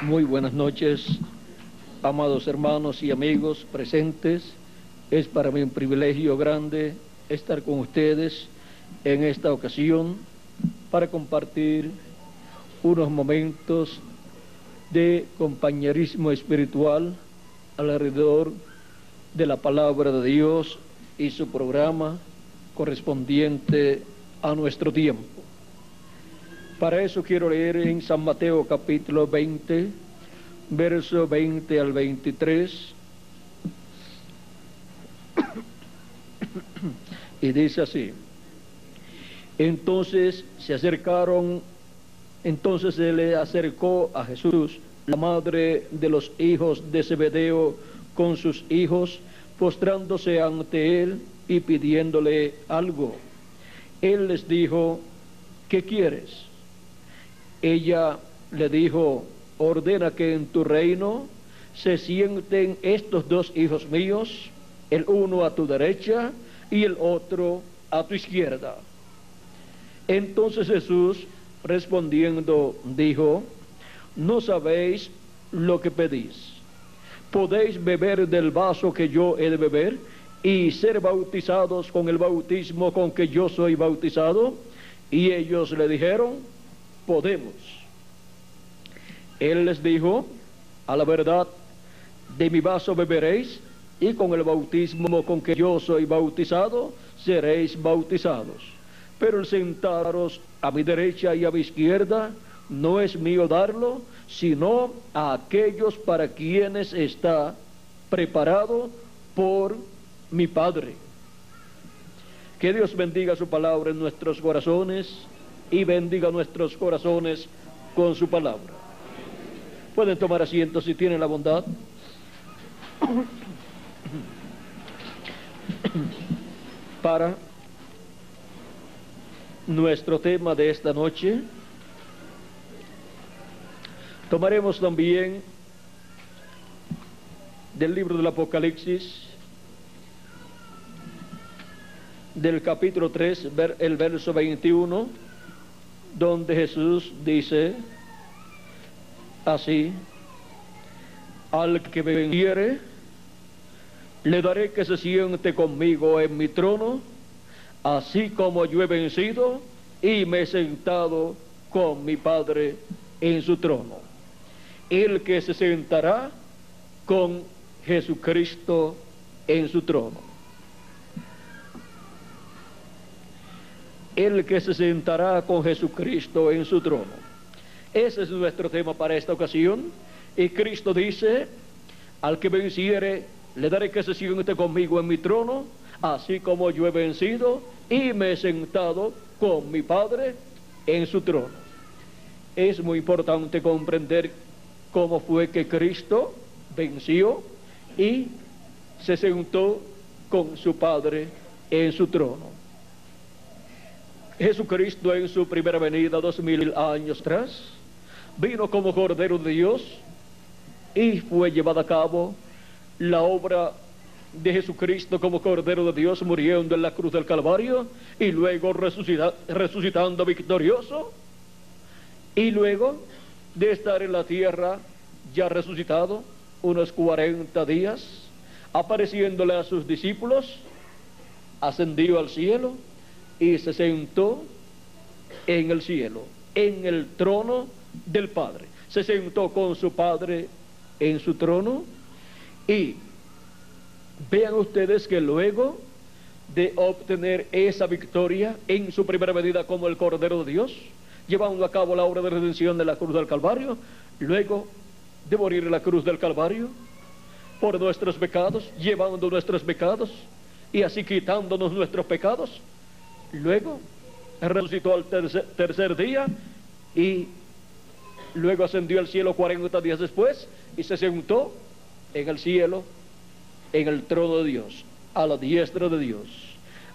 Muy buenas noches, amados hermanos y amigos presentes. Es para mí un privilegio grande estar con ustedes en esta ocasión para compartir unos momentos de compañerismo espiritual alrededor de la palabra de Dios y su programa correspondiente a nuestro tiempo. Para eso quiero leer en San Mateo capítulo 20, verso 20 al 23, y dice así: Entonces se le acercó a Jesús la madre de los hijos de Zebedeo con sus hijos, postrándose ante él y pidiéndole algo. Él les dijo: ¿qué quieres? Ella le dijo: ordena que en tu reino se sienten estos dos hijos míos, el uno a tu derecha y el otro a tu izquierda. Entonces Jesús, respondiendo, dijo: no sabéis lo que pedís. ¿Podéis beber del vaso que yo he de beber y ser bautizados con el bautismo con que yo soy bautizado? Y ellos le dijeron: podemos. Él les dijo: a la verdad, de mi vaso beberéis, y con el bautismo con que yo soy bautizado seréis bautizados. Pero el sentaros a mi derecha y a mi izquierda no es mío darlo, sino a aquellos para quienes está preparado por mi Padre. Que Dios bendiga su palabra en nuestros corazones y bendiga nuestros corazones con su palabra. Pueden tomar asiento si tienen la bondad. Para nuestro tema de esta noche, tomaremos también del libro del Apocalipsis, del capítulo 3, el verso 21, donde Jesús dice así: al que me venciere, le daré que se siente conmigo en mi trono, así como yo he vencido y me he sentado con mi Padre en su trono. El que se sentará con Jesucristo en su trono. El que se sentará con Jesucristo en su trono. Ese es nuestro tema para esta ocasión. Y Cristo dice: al que venciere, le daré que se siente conmigo en mi trono, así como yo he vencido y me he sentado con mi Padre en su trono. Es muy importante comprender cómo fue que Cristo venció y se sentó con su Padre en su trono. Jesucristo en su primera venida 2000 años atrás vino como Cordero de Dios y fue llevada a cabo la obra de Jesucristo como Cordero de Dios, muriendo en la cruz del Calvario y luego resucitando victorioso, y luego de estar en la tierra ya resucitado unos 40 días, apareciéndole a sus discípulos, ascendió al cielo y se sentó en el cielo, en el trono del Padre. Se sentó con su Padre en su trono. Y vean ustedes que luego de obtener esa victoria en su primera venida como el Cordero de Dios, llevando a cabo la obra de redención de la cruz del Calvario, luego de morir en la cruz del Calvario por nuestros pecados, llevando nuestros pecados y así quitándonos nuestros pecados, luego resucitó al tercer día y luego ascendió al cielo 40 días después y se sentó en el cielo, en el trono de Dios, a la diestra de Dios.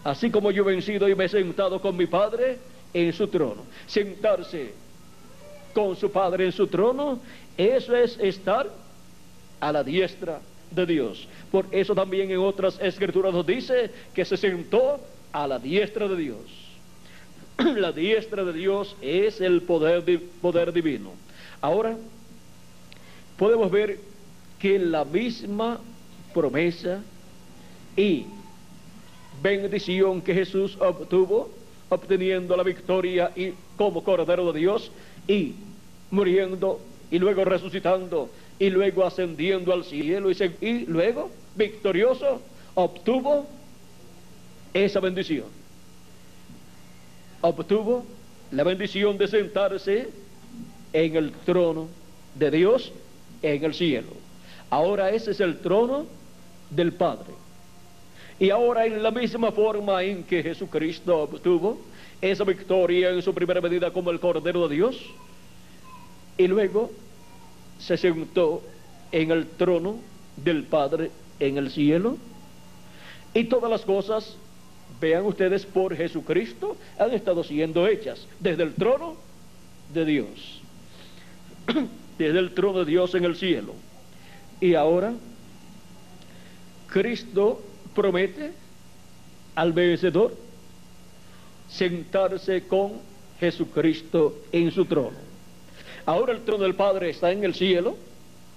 Así como yo he vencido y me he sentado con mi Padre en su trono. Sentarse con su Padre en su trono, eso es estar a la diestra de Dios. Por eso también en otras escrituras nos dice que se sentó a la diestra de Dios. La diestra de Dios es el poder divino. Ahora, podemos ver que la misma promesa y bendición que Jesús obtuvo, obteniendo la victoria y como Cordero de Dios, y muriendo, y luego resucitando, y luego ascendiendo al cielo, y luego victorioso, obtuvo esa bendición. Obtuvo la bendición de sentarse en el trono de Dios en el cielo. Ahora ese es el trono del Padre. Y ahora, en la misma forma en que Jesucristo obtuvo esa victoria en su primera medida como el Cordero de Dios, y luego se sentó en el trono del Padre en el cielo, y todas las cosas, vean ustedes, por Jesucristo han estado siendo hechas desde el trono de Dios, desde el trono de Dios en el cielo. Y ahora Cristo promete al vencedor sentarse con Jesucristo en su trono. Ahora el trono del Padre está en el cielo,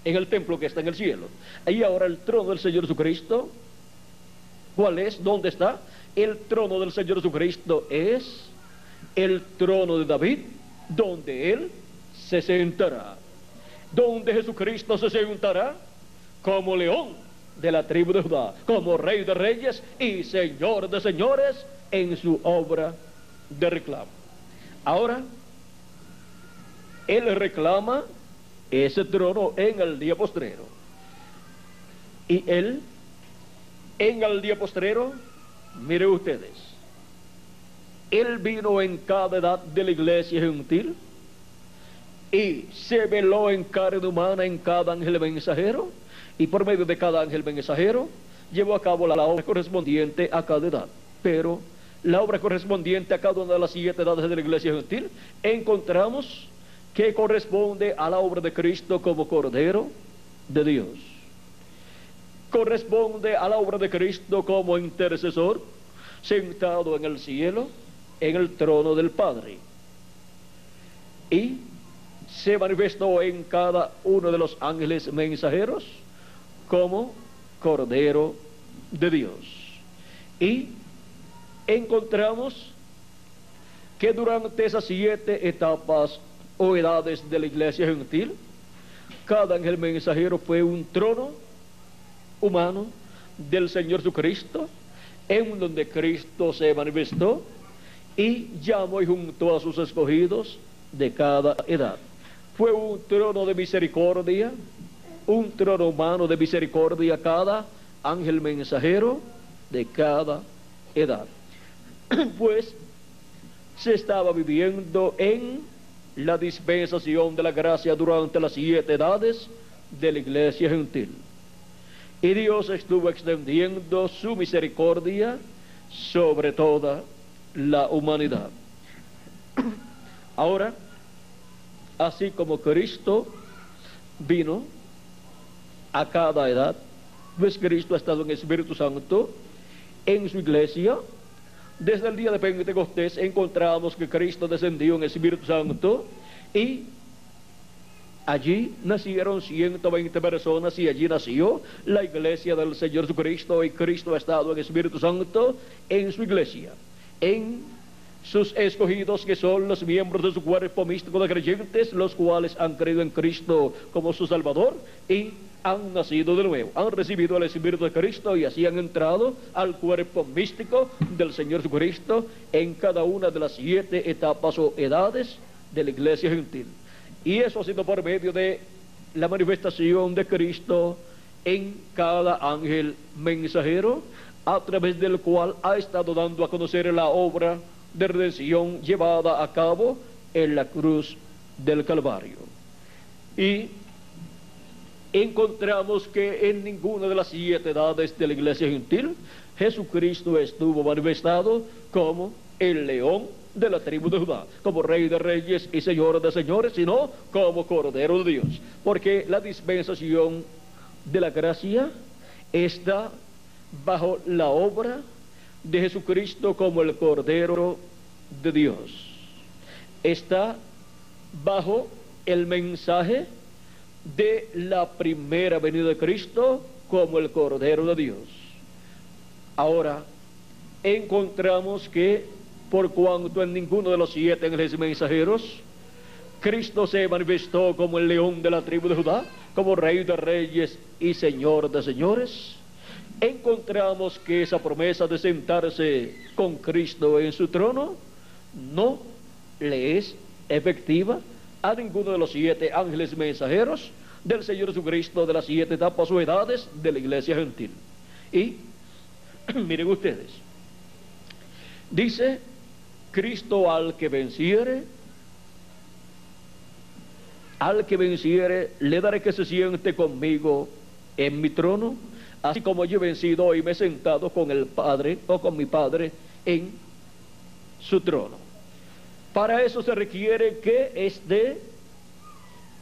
en el templo que está en el cielo. Y ahora el trono del Señor Jesucristo, ¿cuál es? ¿Dónde está? El trono del Señor Jesucristo es el trono de David, donde Él se sentará. Donde Jesucristo se sentará como león de la tribu de Judá, como Rey de reyes y Señor de señores en su obra de reclamo. Ahora, Él reclama ese trono en el día postrero. Y Él, en el día postrero, miren ustedes, Él vino en cada edad de la iglesia gentil y se veló en carne humana en cada ángel mensajero, y por medio de cada ángel mensajero llevó a cabo la obra correspondiente a cada edad. Pero la obra correspondiente a cada una de las 7 edades de la iglesia gentil encontramos que corresponde a la obra de Cristo como Cordero de Dios, corresponde a la obra de Cristo como intercesor sentado en el cielo en el trono del Padre, y se manifestó en cada uno de los ángeles mensajeros como Cordero de Dios. Y encontramos que durante esas 7 etapas o edades de la iglesia gentil, cada ángel mensajero fue un trono humano del Señor Jesucristo, en donde Cristo se manifestó y llamó y juntó a sus escogidos de cada edad. Fue un trono de misericordia, un trono humano de misericordia, cada ángel mensajero de cada edad. Pues se estaba viviendo en la dispensación de la gracia durante las 7 edades de la iglesia gentil. Y Dios estuvo extendiendo su misericordia sobre toda la humanidad. Ahora, así como Cristo vino a cada edad, pues Cristo ha estado en el Espíritu Santo en su iglesia. Desde el día de Pentecostés encontramos que Cristo descendió en el Espíritu Santo y allí nacieron 120 personas, y allí nació la iglesia del Señor Jesucristo, y Cristo ha estado en el Espíritu Santo en su iglesia, en sus escogidos, que son los miembros de su cuerpo místico de creyentes, los cuales han creído en Cristo como su Salvador y han nacido de nuevo, han recibido el Espíritu de Cristo, y así han entrado al cuerpo místico del Señor Jesucristo en cada una de las 7 etapas o edades de la iglesia gentil. Y eso ha sido por medio de la manifestación de Cristo en cada ángel mensajero, a través del cual ha estado dando a conocer la obra de redención llevada a cabo en la cruz del Calvario. Y encontramos que en ninguna de las 7 edades de la iglesia gentil Jesucristo estuvo manifestado como el león de la tribu de Judá, como Rey de reyes y Señor de señores, sino como Cordero de Dios, porque la dispensación de la gracia está bajo la obra de Jesucristo como el Cordero de Dios, está bajo el mensaje de la primera venida de Cristo como el Cordero de Dios. Ahora, encontramos que por cuanto en ninguno de los 7 ángeles mensajeros Cristo se manifestó como el león de la tribu de Judá, como Rey de reyes y Señor de señores, encontramos que esa promesa de sentarse con Cristo en su trono no le es efectiva a ninguno de los 7 ángeles mensajeros del Señor Jesucristo de las 7 etapas o edades de la iglesia gentil. Y miren ustedes, dice: Cristo al que venciere le daré que se siente conmigo en mi trono, así como yo he vencido y me he sentado con el Padre o con mi Padre en su trono. Para eso se requiere que esté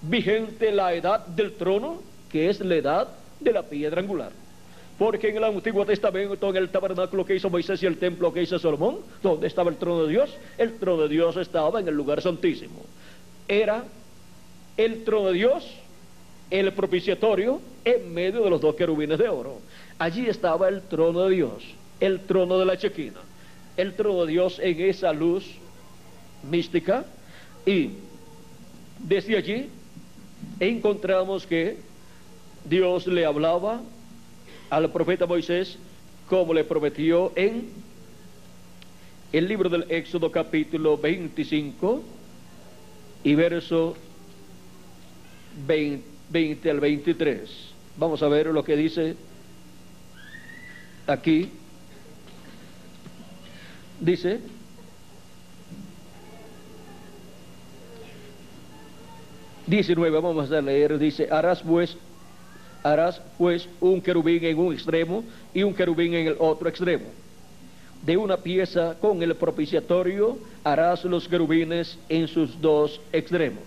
vigente la edad del trono, que es la edad de la piedra angular. Porque en el Antiguo Testamento, en el tabernáculo que hizo Moisés y el templo que hizo Salomón, donde estaba el trono de Dios, el trono de Dios estaba en el lugar santísimo. Era el trono de Dios, el propiciatorio, en medio de los 2 querubines de oro. Allí estaba el trono de Dios, el trono de la Chequina, el trono de Dios en esa luz mística. Y desde allí encontramos que Dios le hablaba al profeta Moisés, como le prometió en el libro del Éxodo capítulo 25 y verso 20 al 23. Vamos a ver lo que dice aquí. Dice: vamos a leer, dice: harás pues un querubín en un extremo y un querubín en el otro extremo. De una pieza con el propiciatorio harás los querubines en sus 2 extremos.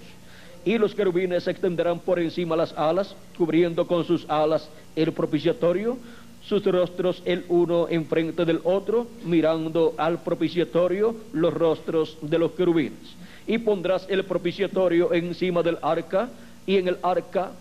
Y los querubines se extenderán por encima las alas, cubriendo con sus alas el propiciatorio, sus rostros el uno enfrente del otro, mirando al propiciatorio los rostros de los querubines. Y pondrás el propiciatorio encima del arca, y en el arca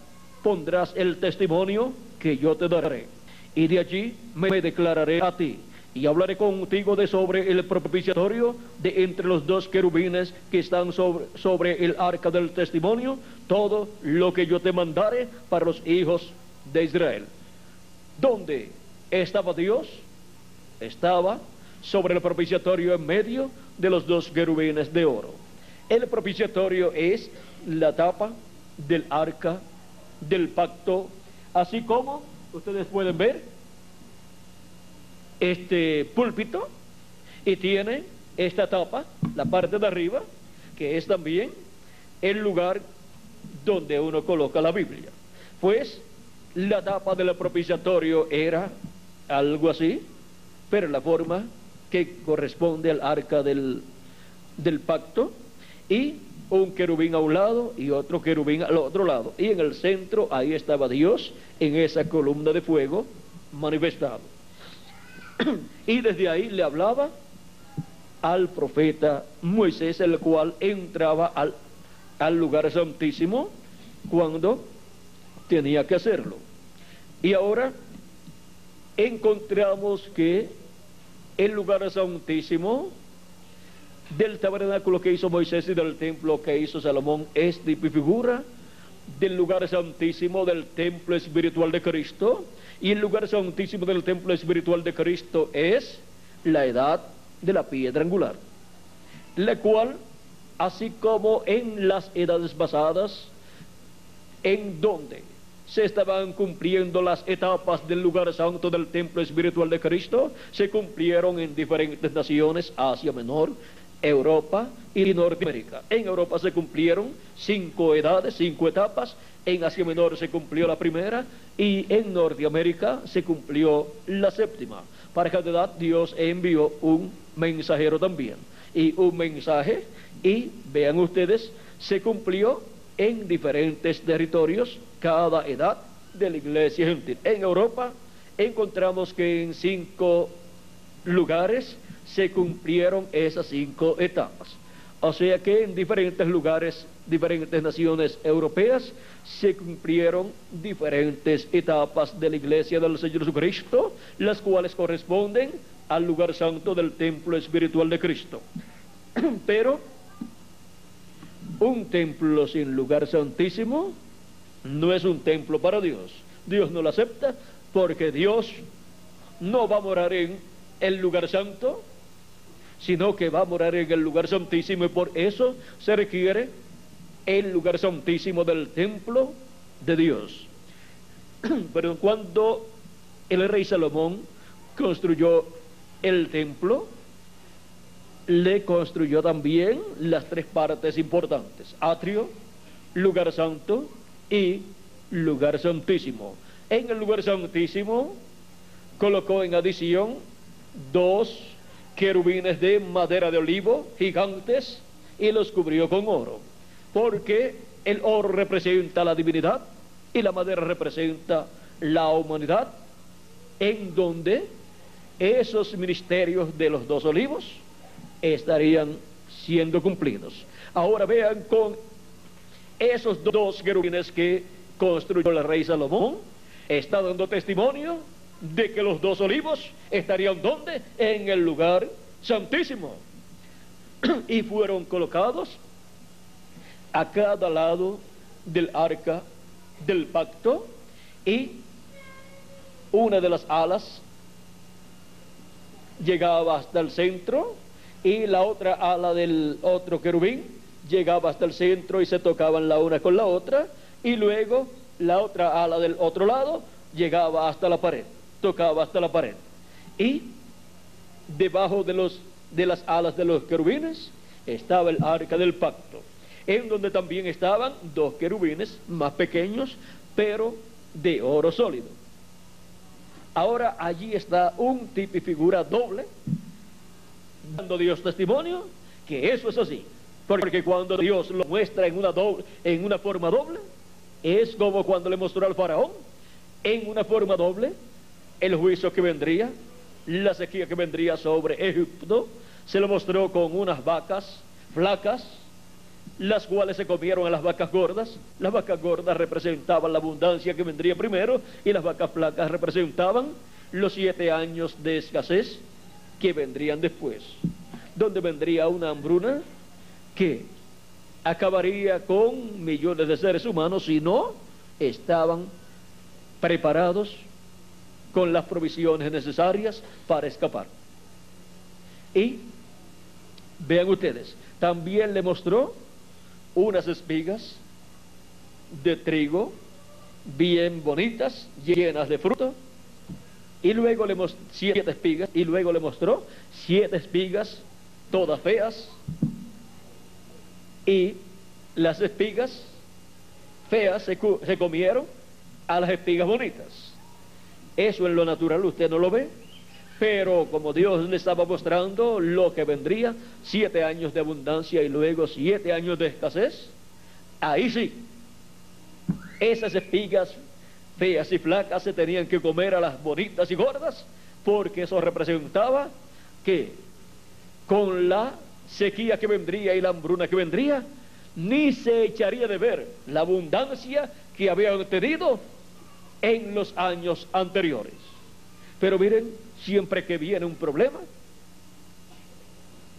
pondrás el testimonio que yo te daré. Y de allí me declararé a ti, y hablaré contigo de sobre el propiciatorio, de entre los 2 querubines que están sobre el arca del testimonio, todo lo que yo te mandare para los hijos de Israel. ¿Dónde estaba Dios? Estaba sobre el propiciatorio en medio de los 2 querubines de oro. El propiciatorio es la tapa del arca del pacto, así como ustedes pueden ver este púlpito, y tiene esta tapa, la parte de arriba, que es también el lugar donde uno coloca la Biblia. Pues la tapa del propiciatorio era algo así, pero la forma que corresponde al arca del pacto, y un querubín a un lado y otro querubín al otro lado, y en el centro ahí estaba Dios en esa columna de fuego manifestado. Y desde ahí le hablaba al profeta Moisés, el cual entraba al lugar santísimo cuando tenía que hacerlo. Y ahora encontramos que el lugar santísimo del tabernáculo que hizo Moisés y del templo que hizo Salomón es tipo y figura del lugar santísimo del templo espiritual de Cristo. Y el lugar santísimo del templo espiritual de Cristo es la edad de la piedra angular, la cual, así como en las edades pasadas, en donde se estaban cumpliendo las etapas del lugar santo del templo espiritual de Cristo, se cumplieron en diferentes naciones: Asia Menor, Europa y Norteamérica. En Europa se cumplieron 5 edades, 5 etapas. En Asia Menor se cumplió la primera, y en Norteamérica se cumplió la 7ª. Para cada edad Dios envió un mensajero también, y un mensaje, y vean ustedes, se cumplió en diferentes territorios cada edad de la iglesia gentil. En Europa encontramos que en 5 lugares se cumplieron esas 5 etapas. O sea que en diferentes lugares diferentes naciones europeas, se cumplieron diferentes etapas de la iglesia del Señor Jesucristo, las cuales corresponden al lugar santo del templo espiritual de Cristo. Pero un templo sin lugar santísimo no es un templo para Dios. Dios no lo acepta, porque Dios no va a morar en el lugar santo, sino que va a morar en el lugar santísimo, y por eso se requiere el lugar santísimo del templo de Dios. Pero cuando el rey Salomón construyó el templo, le construyó también las tres partes importantes: atrio, lugar santo y lugar santísimo. En el lugar santísimo colocó en adición 2 querubines de madera de olivo gigantes y los cubrió con oro, porque el oro representa la divinidad y la madera representa la humanidad, en donde esos ministerios de los 2 olivos estarían siendo cumplidos. Ahora vean, con esos 2 querubines que construyó el rey Salomón, está dando testimonio de que los 2 olivos estarían ¿dónde? En el lugar santísimo. Y fueron colocados a cada lado del arca del pacto, y una de las alas llegaba hasta el centro y la otra ala del otro querubín llegaba hasta el centro, y se tocaban la una con la otra, y luego la otra ala del otro lado llegaba hasta la pared, tocaba hasta la pared. Y debajo de las alas de los querubines estaba el arca del pacto, en donde también estaban 2 querubines más pequeños, pero de oro sólido. Ahora allí está un tipo y figura doble, dando Dios testimonio que eso es así, porque cuando Dios lo muestra en una forma doble, es como cuando le mostró al faraón en una forma doble el juicio que vendría, la sequía que vendría sobre Egipto. Se lo mostró con unas vacas flacas, las cuales se comieron a las vacas gordas. Las vacas gordas representaban la abundancia que vendría primero, y las vacas flacas representaban los 7 años de escasez que vendrían después, donde vendría una hambruna que acabaría con millones de seres humanos si no estaban preparados con las provisiones necesarias para escapar. Y vean ustedes, también le mostró unas espigas de trigo bien bonitas, llenas de fruto, y luego le mostró 7 espigas, y luego le mostró 7 espigas todas feas, y las espigas feas se comieron a las espigas bonitas. Eso en lo natural usted no lo ve, pero como Dios le estaba mostrando lo que vendría, 7 años de abundancia y luego 7 años de escasez, ahí sí, esas espigas feas y flacas se tenían que comer a las bonitas y gordas, porque eso representaba que con la sequía que vendría y la hambruna que vendría, ni se echaría de ver la abundancia que habían tenido en los años anteriores. Pero miren, siempre que viene un problema,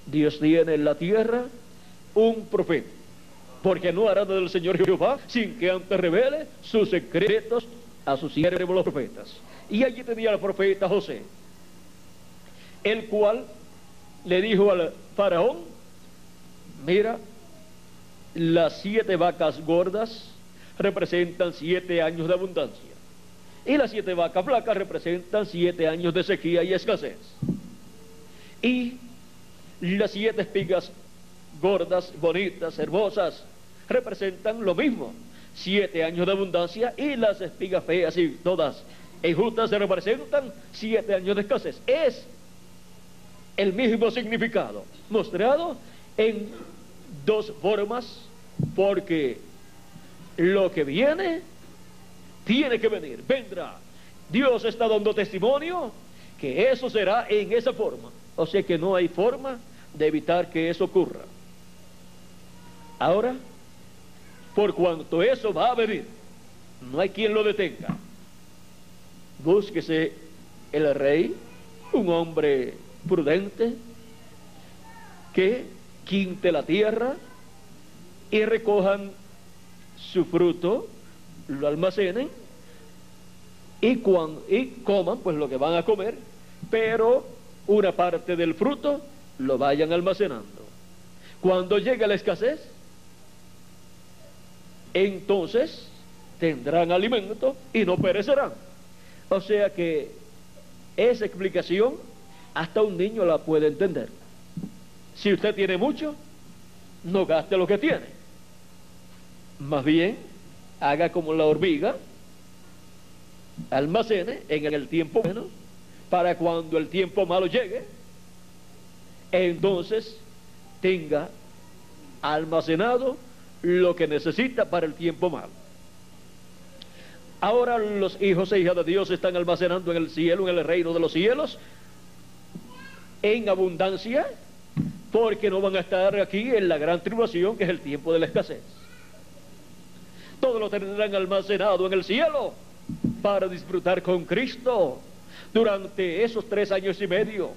Dios tiene en la tierra un profeta, porque no hará del Señor Jehová sin que antes revele sus secretos a sus siervos los profetas. Y allí tenía el profeta José, el cual le dijo al faraón: mira, las 7 vacas gordas representan 7 años de abundancia, y las 7 vacas flacas representan 7 años de sequía y escasez. Y las 7 espigas gordas, bonitas, hermosas, representan lo mismo, 7 años de abundancia, y las espigas feas y todas injustas representan 7 años de escasez. Es el mismo significado, mostrado en 2 formas, porque lo que viene tiene que venir, vendrá. Dios está dando testimonio que eso será en esa forma, o sea que no hay forma de evitar que eso ocurra. Ahora, por cuanto eso va a venir. No hay quien lo detenga. Búsquese el rey, un hombre prudente, que quinte la tierra y recojan su fruto, lo almacenen y coman pues lo que van a comer, pero una parte del fruto lo vayan almacenando. Cuando llegue la escasez, entonces tendrán alimento y no perecerán. O sea que esa explicación hasta un niño la puede entender. Si usted tiene mucho, no gaste lo que tiene. Más bien, haga como la hormiga, almacene en el tiempo bueno, para cuando el tiempo malo llegue, entonces tenga almacenado lo que necesita para el tiempo malo. Ahora los hijos e hijas de Dios están almacenando en el cielo, en el reino de los cielos, en abundancia, porque no van a estar aquí en la gran tribulación, que es el tiempo de la escasez. Todo lo tendrán almacenado en el cielo para disfrutar con Cristo durante esos 3 años y medio,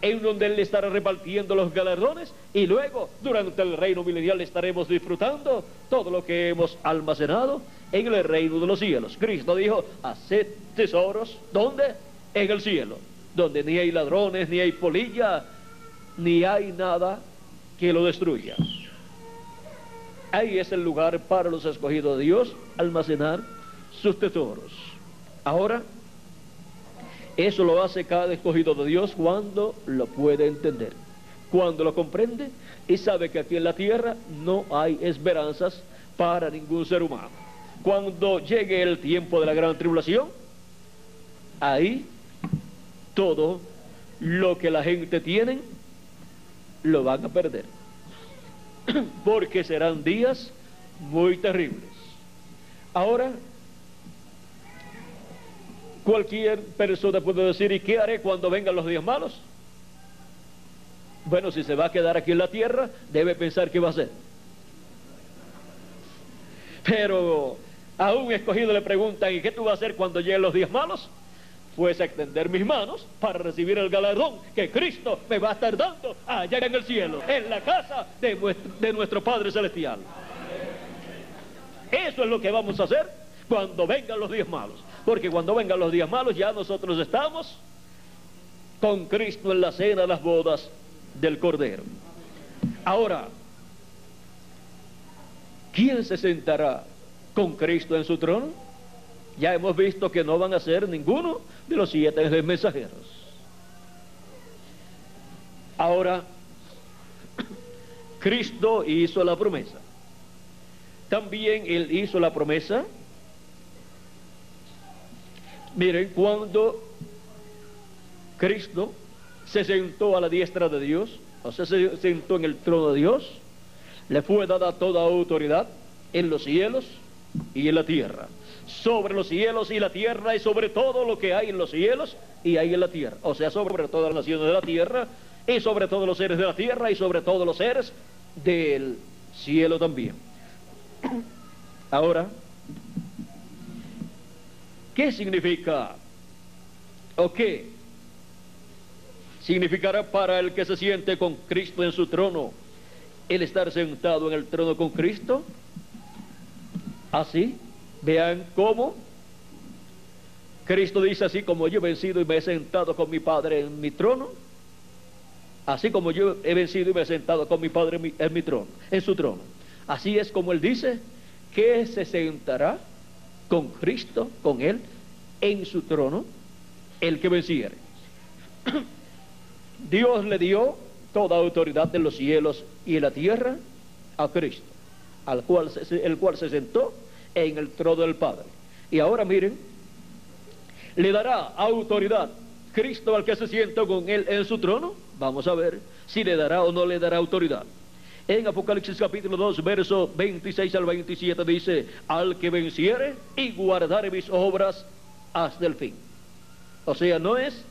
en donde Él estará repartiendo los galardones, y luego durante el reino milenial estaremos disfrutando todo lo que hemos almacenado en el reino de los cielos. Cristo dijo: haced tesoros, ¿dónde? En el cielo, donde ni hay ladrones, ni hay polilla, ni hay nada que lo destruya. Ahí es el lugar para los escogidos de Dios, almacenar sus tesoros. Ahora, eso lo hace cada escogido de Dios cuando lo puede entender, cuando lo comprende y sabe que aquí en la tierra no hay esperanzas para ningún ser humano. Cuando llegue el tiempo de la gran tribulación, ahí todo lo que la gente tiene lo van a perder, porque serán días muy terribles. Ahora, cualquier persona puede decir: ¿y qué haré cuando vengan los días malos? Bueno, si se va a quedar aquí en la tierra, debe pensar qué va a hacer. Pero a un escogido le preguntan: ¿y qué tú vas a hacer cuando lleguen los días malos? Pues extender mis manos para recibir el galardón que Cristo me va a estar dando allá en el cielo, en la casa de nuestro Padre Celestial. Eso es lo que vamos a hacer cuando vengan los días malos, porque cuando vengan los días malos ya nosotros estamos con Cristo en la cena de las bodas del Cordero. Ahora, ¿quién se sentará con Cristo en su trono? Ya hemos visto que no van a ser ninguno de los 7 mensajeros. Ahora, Cristo hizo la promesa. También Él hizo la promesa. Miren, cuando Cristo se sentó a la diestra de Dios, o sea, se sentó en el trono de Dios, le fue dada toda autoridad en los cielos y en la tierra. Sobre los cielos y la tierra, y sobre todo lo que hay en los cielos y hay en la tierra. O sea, sobre todas las naciones de la tierra, y sobre todos los seres de la tierra, y sobre todos los seres del cielo también. Ahora, ¿qué significa? ¿O qué significará para el que se siente con Cristo en su trono el estar sentado en el trono con Cristo? Así, vean cómo Cristo dice: así como yo he vencido y me he sentado con mi Padre en mi trono, así como yo he vencido y me he sentado con mi Padre en mi trono, en su trono. Así es como Él dice que se sentará con Cristo, con Él, en su trono, el que venciere. Dios le dio toda autoridad de los cielos y en la tierra a Cristo, el cual se sentó en el trono del Padre. Y ahora miren, le dará autoridad Cristo al que se sienta con Él en su trono. Vamos a ver si le dará o no le dará autoridad. En Apocalipsis capítulo 2, verso 26 al 27 dice: al que venciere y guardare mis obras hasta el fin. O sea, no es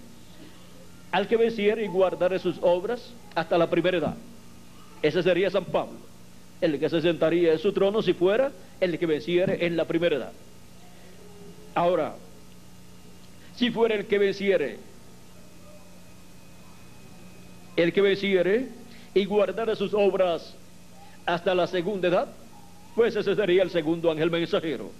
al que venciere y guardare sus obras hasta la primera edad. Ese sería San Pablo. el que se sentaría en su trono si fuera el que venciere en la primera edad. Ahora, si fuera el que venciere y guardara sus obras hasta la segunda edad, pues ese sería el segundo ángel mensajero.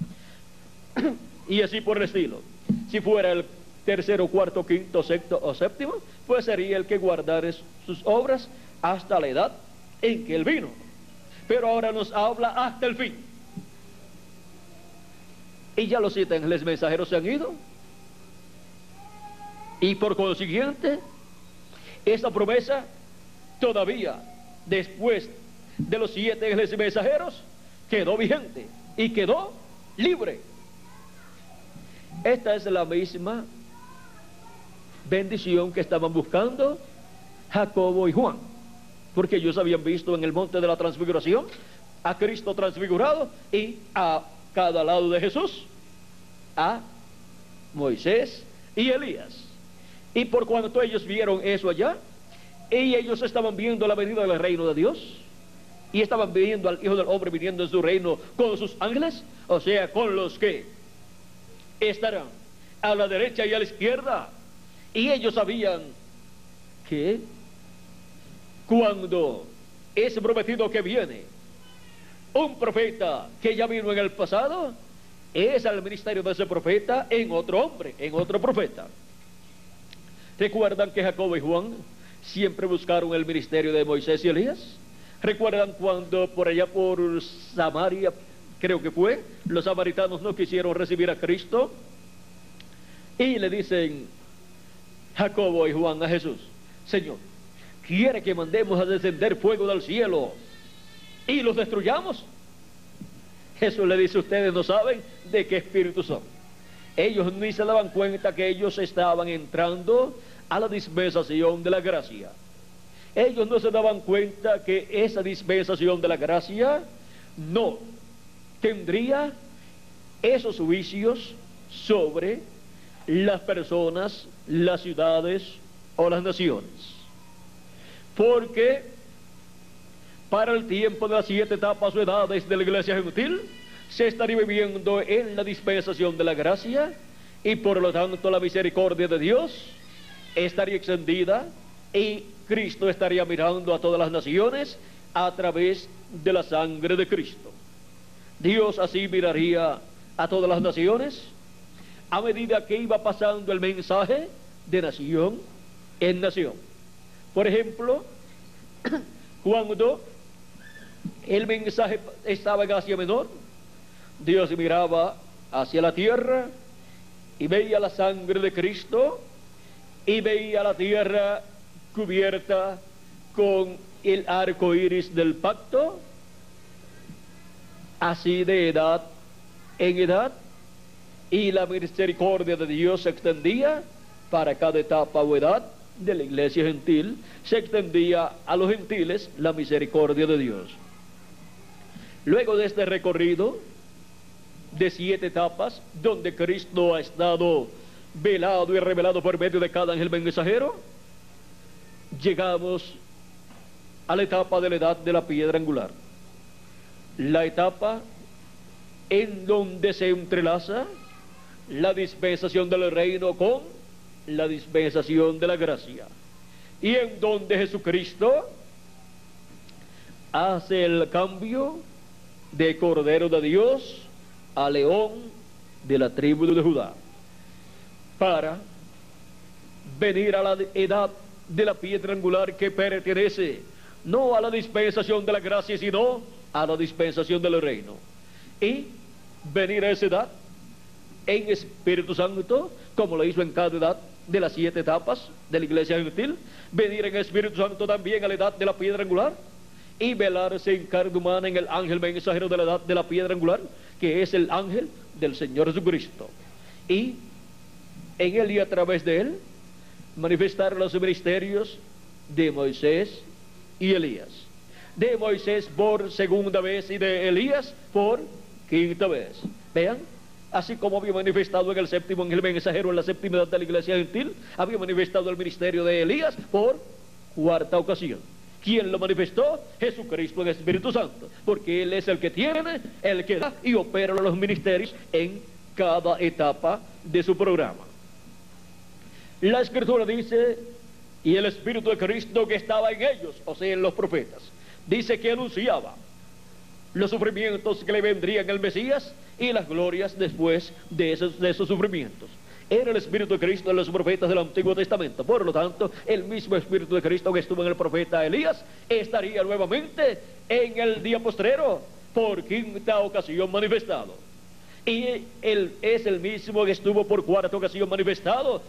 Y así por el estilo. Si fuera el tercero, cuarto, quinto, sexto o séptimo, pues sería el que guardara sus obras hasta la edad en que él vino. Pero ahora nos habla hasta el fin. Y ya los 7 ángeles mensajeros se han ido. Y por consiguiente, esa promesa todavía, después de los 7 ángeles mensajeros, quedó vigente y quedó libre. Esta es la misma bendición que estaban buscando Jacobo y Juan, porque ellos habían visto en el monte de la transfiguración a Cristo transfigurado y a cada lado de Jesús a Moisés y Elías. Y por cuanto ellos vieron eso allá, y ellos estaban viendo la venida del reino de Dios, y estaban viendo al Hijo del Hombre viniendo en su reino con sus ángeles, o sea, con los que estarán a la derecha y a la izquierda. Y ellos sabían que cuando es prometido que viene un profeta que ya vino en el pasado, es al ministerio de ese profeta en otro hombre, en otro profeta. ¿Recuerdan que Jacobo y Juan siempre buscaron el ministerio de Moisés y Elías? ¿Recuerdan cuando por allá por Samaria, creo que fue, los samaritanos no quisieron recibir a Cristo? Y le dicen Jacobo y Juan a Jesús: Señor, ¿quiere que mandemos a descender fuego del cielo y los destruyamos? Jesús le dice: ustedes no saben de qué espíritu son. Ellos ni se daban cuenta que ellos estaban entrando a la dispensación de la gracia. Ellos no se daban cuenta que esa dispensación de la gracia no tendría esos juicios sobre las personas, las ciudades o las naciones. Porque para el tiempo de las 7 etapas o edades de la iglesia gentil, se estaría viviendo en la dispensación de la gracia, y por lo tanto la misericordia de Dios estaría extendida y Cristo estaría mirando a todas las naciones a través de la sangre de Cristo. Dios así miraría a todas las naciones a medida que iba pasando el mensaje de nación en nación. Por ejemplo, cuando el mensaje estaba en Asia Menor, Dios miraba hacia la tierra y veía la sangre de Cristo y veía la tierra cubierta con el arco iris del pacto, así de edad en edad, y la misericordia de Dios se extendía para cada etapa o edad de la iglesia gentil, se extendía a los gentiles la misericordia de Dios. Luego de este recorrido de 7 etapas, donde Cristo ha estado velado y revelado por medio de cada ángel mensajero, llegamos a la etapa de la edad de la piedra angular, la etapa en donde se entrelaza la dispensación del reino con la dispensación de la gracia, y en donde Jesucristo hace el cambio de Cordero de Dios a León de la tribu de Judá, para venir a la edad de la piedra angular, que pertenece no a la dispensación de la gracia, sino a la dispensación del reino, y venir a esa edad en Espíritu Santo, como lo hizo en cada edad de las 7 etapas de la iglesia gentil, venir en Espíritu Santo también a la edad de la piedra angular, y velarse en carne humana en el ángel mensajero de la edad de la piedra angular, que es el ángel del Señor Jesucristo, y en él y a través de él manifestar los ministerios de Moisés y Elías, de Moisés por segunda vez y de Elías por quinta vez. Vean, así como había manifestado en el séptimo ángel mensajero en la séptima edad de la iglesia gentil, había manifestado el ministerio de Elías por cuarta ocasión. ¿Quién lo manifestó? Jesucristo en Espíritu Santo, porque Él es el que tiene, el que da y opera los ministerios en cada etapa de su programa. La Escritura dice, y el Espíritu de Cristo que estaba en ellos, o sea, en los profetas, dice que anunciaba los sufrimientos que le vendrían al Mesías y las glorias después de esos sufrimientos. Era el Espíritu de Cristo en los profetas del Antiguo Testamento. Por lo tanto, el mismo Espíritu de Cristo que estuvo en el profeta Elías estaría nuevamente en el día postrero por quinta ocasión manifestado. Y Él es el mismo que estuvo por cuarta ocasión manifestando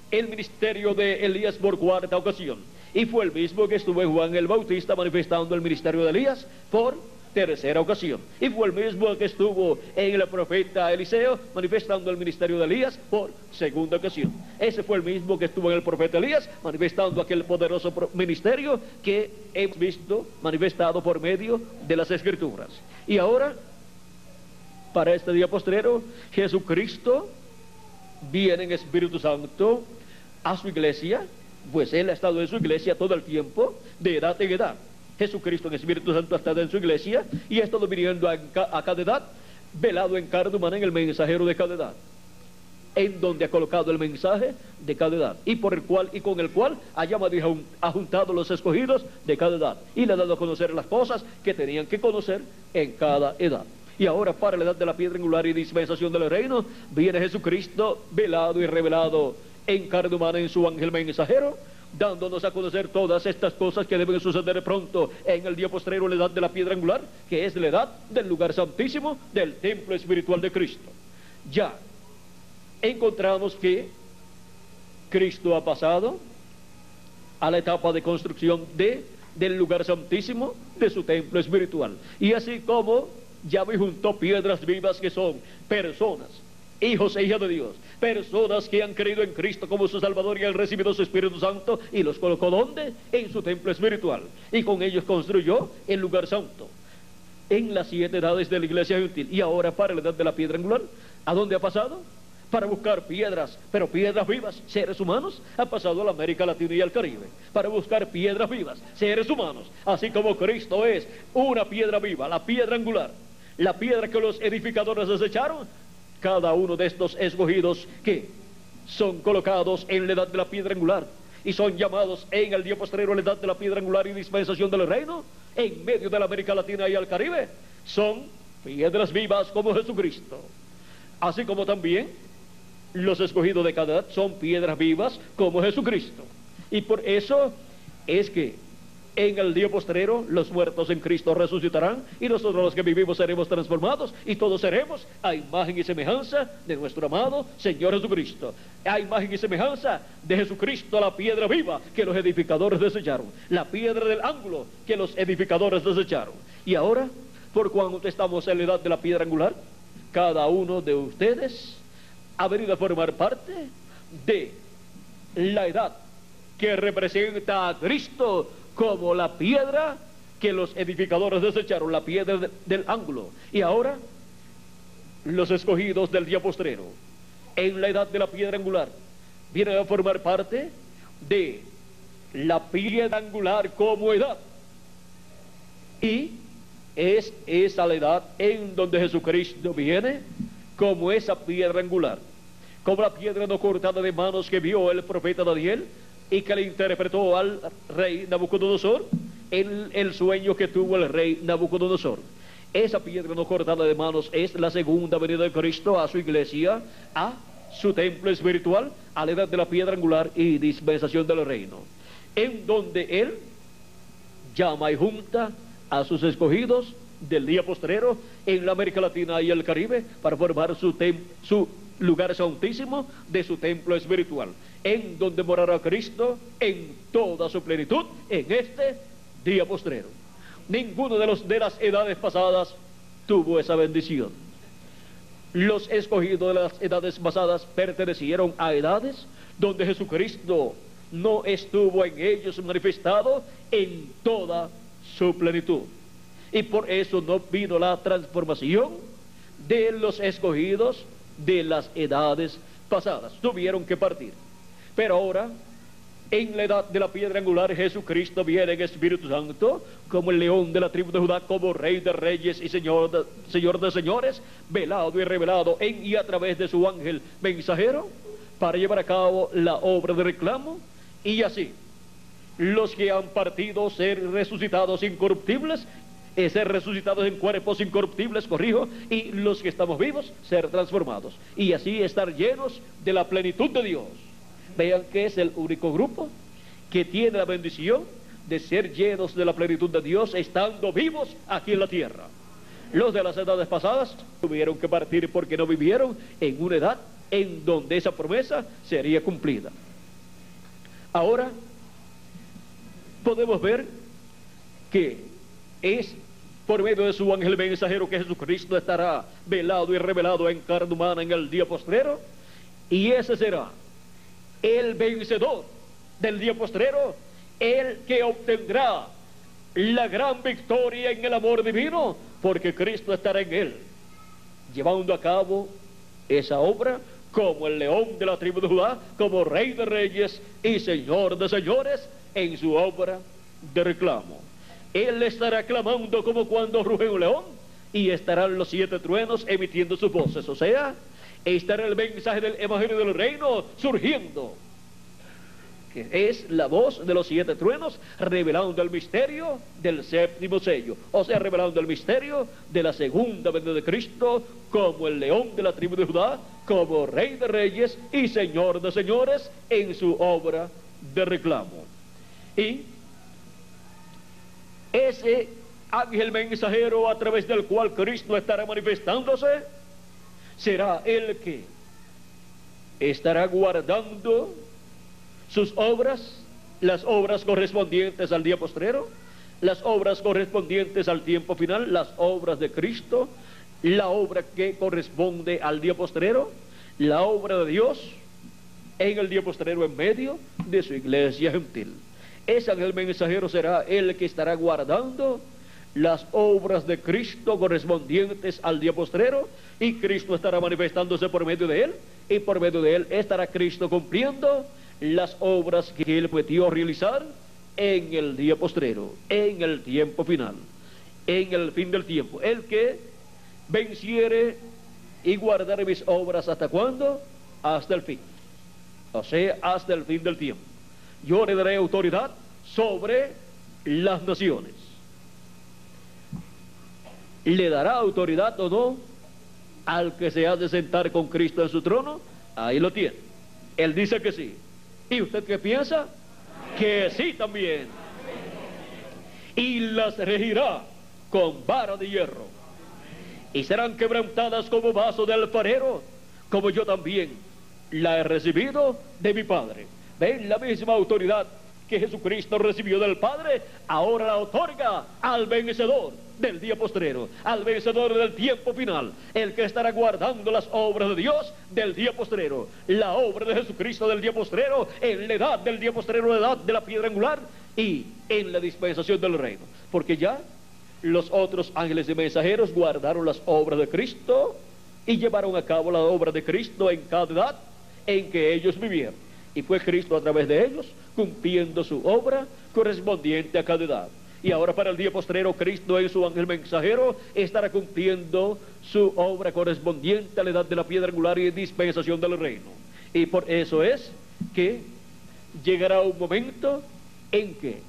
el ministerio de Elías por cuarta ocasión. Y fue el mismo que estuvo en Juan el Bautista manifestando el ministerio de Elías por tercera ocasión. Y fue el mismo que estuvo en el profeta Eliseo manifestando el ministerio de Elías por segunda ocasión. Ese fue el mismo que estuvo en el profeta Elías manifestando aquel poderoso ministerio que hemos visto manifestado por medio de las Escrituras. Y ahora, para este día postrero, Jesucristo viene en Espíritu Santo a su iglesia, pues Él ha estado en su iglesia todo el tiempo, de edad en edad. Jesucristo en Espíritu Santo ha estado en su iglesia y ha estado viniendo a cada edad, velado en carne humana en el mensajero de cada edad, en donde ha colocado el mensaje de cada edad, y por el cual y con el cual ha llamado y ha juntado los escogidos de cada edad, y le ha dado a conocer las cosas que tenían que conocer en cada edad. Y ahora, para la edad de la piedra angular y dispensación del reino, viene Jesucristo velado y revelado en carne humana en su ángel mensajero, dándonos a conocer todas estas cosas que deben suceder pronto en el día postrero, la edad de la piedra angular, que es la edad del lugar santísimo del templo espiritual de Cristo. Ya encontramos que Cristo ha pasado a la etapa de construcción del lugar santísimo de su templo espiritual, y así como ya me juntó piedras vivas que son personas, hijos e hijas de Dios, personas que han creído en Cristo como su Salvador y han recibido su Espíritu Santo, y los colocó ¿dónde? En su templo espiritual, y con ellos construyó el lugar santo en las 7 edades de la iglesia gentil. Y ahora, para la edad de la piedra angular, ¿a dónde ha pasado? Para buscar piedras, pero piedras vivas, seres humanos. Ha pasado a la América Latina y al Caribe para buscar piedras vivas, seres humanos, así como Cristo es una piedra viva, la piedra angular, la piedra que los edificadores desecharon. Cada uno de estos escogidos que son colocados en la edad de la piedra angular y son llamados en el día postrero a la edad de la piedra angular y dispensación del reino, en medio de la América Latina y al Caribe, son piedras vivas como Jesucristo. Así como también los escogidos de cada edad son piedras vivas como Jesucristo. Y por eso es que en el día postrero los muertos en Cristo resucitarán, y nosotros los que vivimos seremos transformados, y todos seremos a imagen y semejanza de nuestro amado Señor Jesucristo, a imagen y semejanza de Jesucristo, la piedra viva que los edificadores desecharon, la piedra del ángulo que los edificadores desecharon. Y ahora, por cuanto estamos en la edad de la piedra angular, cada uno de ustedes ha venido a formar parte de la edad que representa a Cristo como la piedra que los edificadores desecharon, la piedra del ángulo. Y ahora, los escogidos del día postrero, en la edad de la piedra angular, vienen a formar parte de la piedra angular como edad. Y es esa la edad en donde Jesucristo viene como esa piedra angular, como la piedra no cortada de manos que vio el profeta Daniel y que le interpretó al rey Nabucodonosor en el sueño que tuvo el rey Nabucodonosor. Esa piedra no cortada de manos es la segunda venida de Cristo a su iglesia, a su templo espiritual, a la edad de la piedra angular y dispensación del reino, en donde Él llama y junta a sus escogidos del día postrero en la América Latina y el Caribe para formar su lugar santísimo de su templo espiritual, en donde morará Cristo en toda su plenitud en este día postrero. Ninguno de las edades pasadas tuvo esa bendición. Los escogidos de las edades pasadas pertenecieron a edades donde Jesucristo no estuvo en ellos manifestado en toda su plenitud, y por eso no vino la transformación de los escogidos de las edades pasadas. Tuvieron que partir. Pero ahora En la edad de la piedra angular, Jesucristo viene en Espíritu Santo, como el león de la tribu de Judá, como Rey de reyes y Señor de señores, velado y revelado en y a través de su ángel mensajero, para llevar a cabo la obra de reclamo, y así los que han partido ser resucitados incorruptibles, ser resucitados en cuerpos incorruptibles, corrijo, y los que estamos vivos ser transformados, y así estar llenos de la plenitud de Dios. Vean que es el único grupo que tiene la bendición de ser llenos de la plenitud de Dios estando vivos aquí en la tierra. Los de las edades pasadas tuvieron que partir porque no vivieron en una edad en donde esa promesa sería cumplida. Ahora podemos ver que es por medio de su ángel mensajero que Jesucristo estará velado y revelado en carne humana en el día postrero, y ese será el vencedor del día postrero, el que obtendrá la gran victoria en el amor divino, porque Cristo estará en él, llevando a cabo esa obra como el león de la tribu de Judá, como Rey de reyes y Señor de señores, en su obra de reclamo. Él estará clamando como cuando ruge un león, y estarán los 7 truenos emitiendo sus voces, o sea, estará el mensaje del evangelio del reino surgiendo, que es la voz de los 7 truenos, revelando el misterio del 7º sello, o sea, revelando el misterio de la segunda venida de Cristo, como el león de la tribu de Judá, como Rey de reyes y Señor de señores, en su obra de reclamo. Y ese ángel mensajero a través del cual Cristo estará manifestándose, será el que estará guardando sus obras, las obras correspondientes al día postrero, las obras correspondientes al tiempo final, las obras de Cristo, la obra que corresponde al día postrero, la obra de Dios en el día postrero en medio de su iglesia gentil. Ese ángel mensajero será el que estará guardando las obras de Cristo correspondientes al día postrero, y Cristo estará manifestándose por medio de él, y por medio de él estará Cristo cumpliendo las obras que él prometió realizar en el día postrero, en el tiempo final, en el fin del tiempo. El que venciere y guardare mis obras, ¿hasta cuándo? Hasta el fin, o sea, hasta el fin del tiempo. Yo le daré autoridad sobre las naciones. ¿Le dará autoridad o no al que se ha de sentar con Cristo en su trono? Ahí lo tiene. Él dice que sí. ¿Y usted qué piensa? Que sí también. Y las regirá con vara de hierro, y serán quebrantadas como vaso de alfarero, como yo también la he recibido de mi Padre. ¿Ven? La misma autoridad que Jesucristo recibió del Padre, ahora la otorga al vencedor del día postrero, al vencedor del tiempo final, el que estará guardando las obras de Dios del día postrero, la obra de Jesucristo del día postrero, en la edad del día postrero, la edad de la piedra angular, y en la dispensación del reino. Porque ya los otros ángeles y mensajeros guardaron las obras de Cristo y llevaron a cabo la obra de Cristo en cada edad en que ellos vivieron, y fue Cristo a través de ellos cumpliendo su obra correspondiente a cada edad. Y ahora para el día postrero, Cristo en su ángel mensajero estará cumpliendo su obra correspondiente a la edad de la piedra angular y dispensación del reino. Y por eso es que llegará un momento en que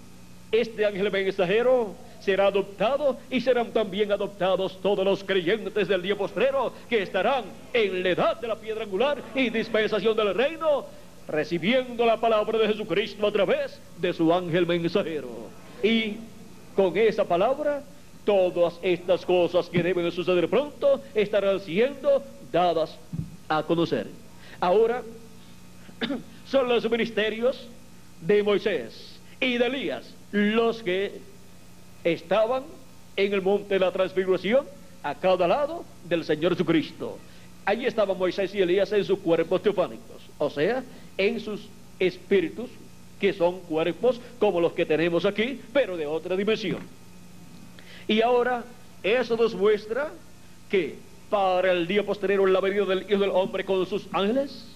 este ángel mensajero será adoptado, y serán también adoptados todos los creyentes del día postrero que estarán en la edad de la piedra angular y dispensación del reino, recibiendo la palabra de Jesucristo a través de su ángel mensajero. Y con esa palabra, todas estas cosas que deben suceder pronto estarán siendo dadas a conocer. Ahora son los ministerios de Moisés y de Elías los que estaban en el monte de la transfiguración a cada lado del Señor Jesucristo. Allí estaban Moisés y Elías en sus cuerpos teofánicos, o sea, en sus espíritus, que son cuerpos como los que tenemos aquí, pero de otra dimensión. Y ahora eso nos muestra que para el día posterior, la venida del Hijo del Hombre con sus ángeles,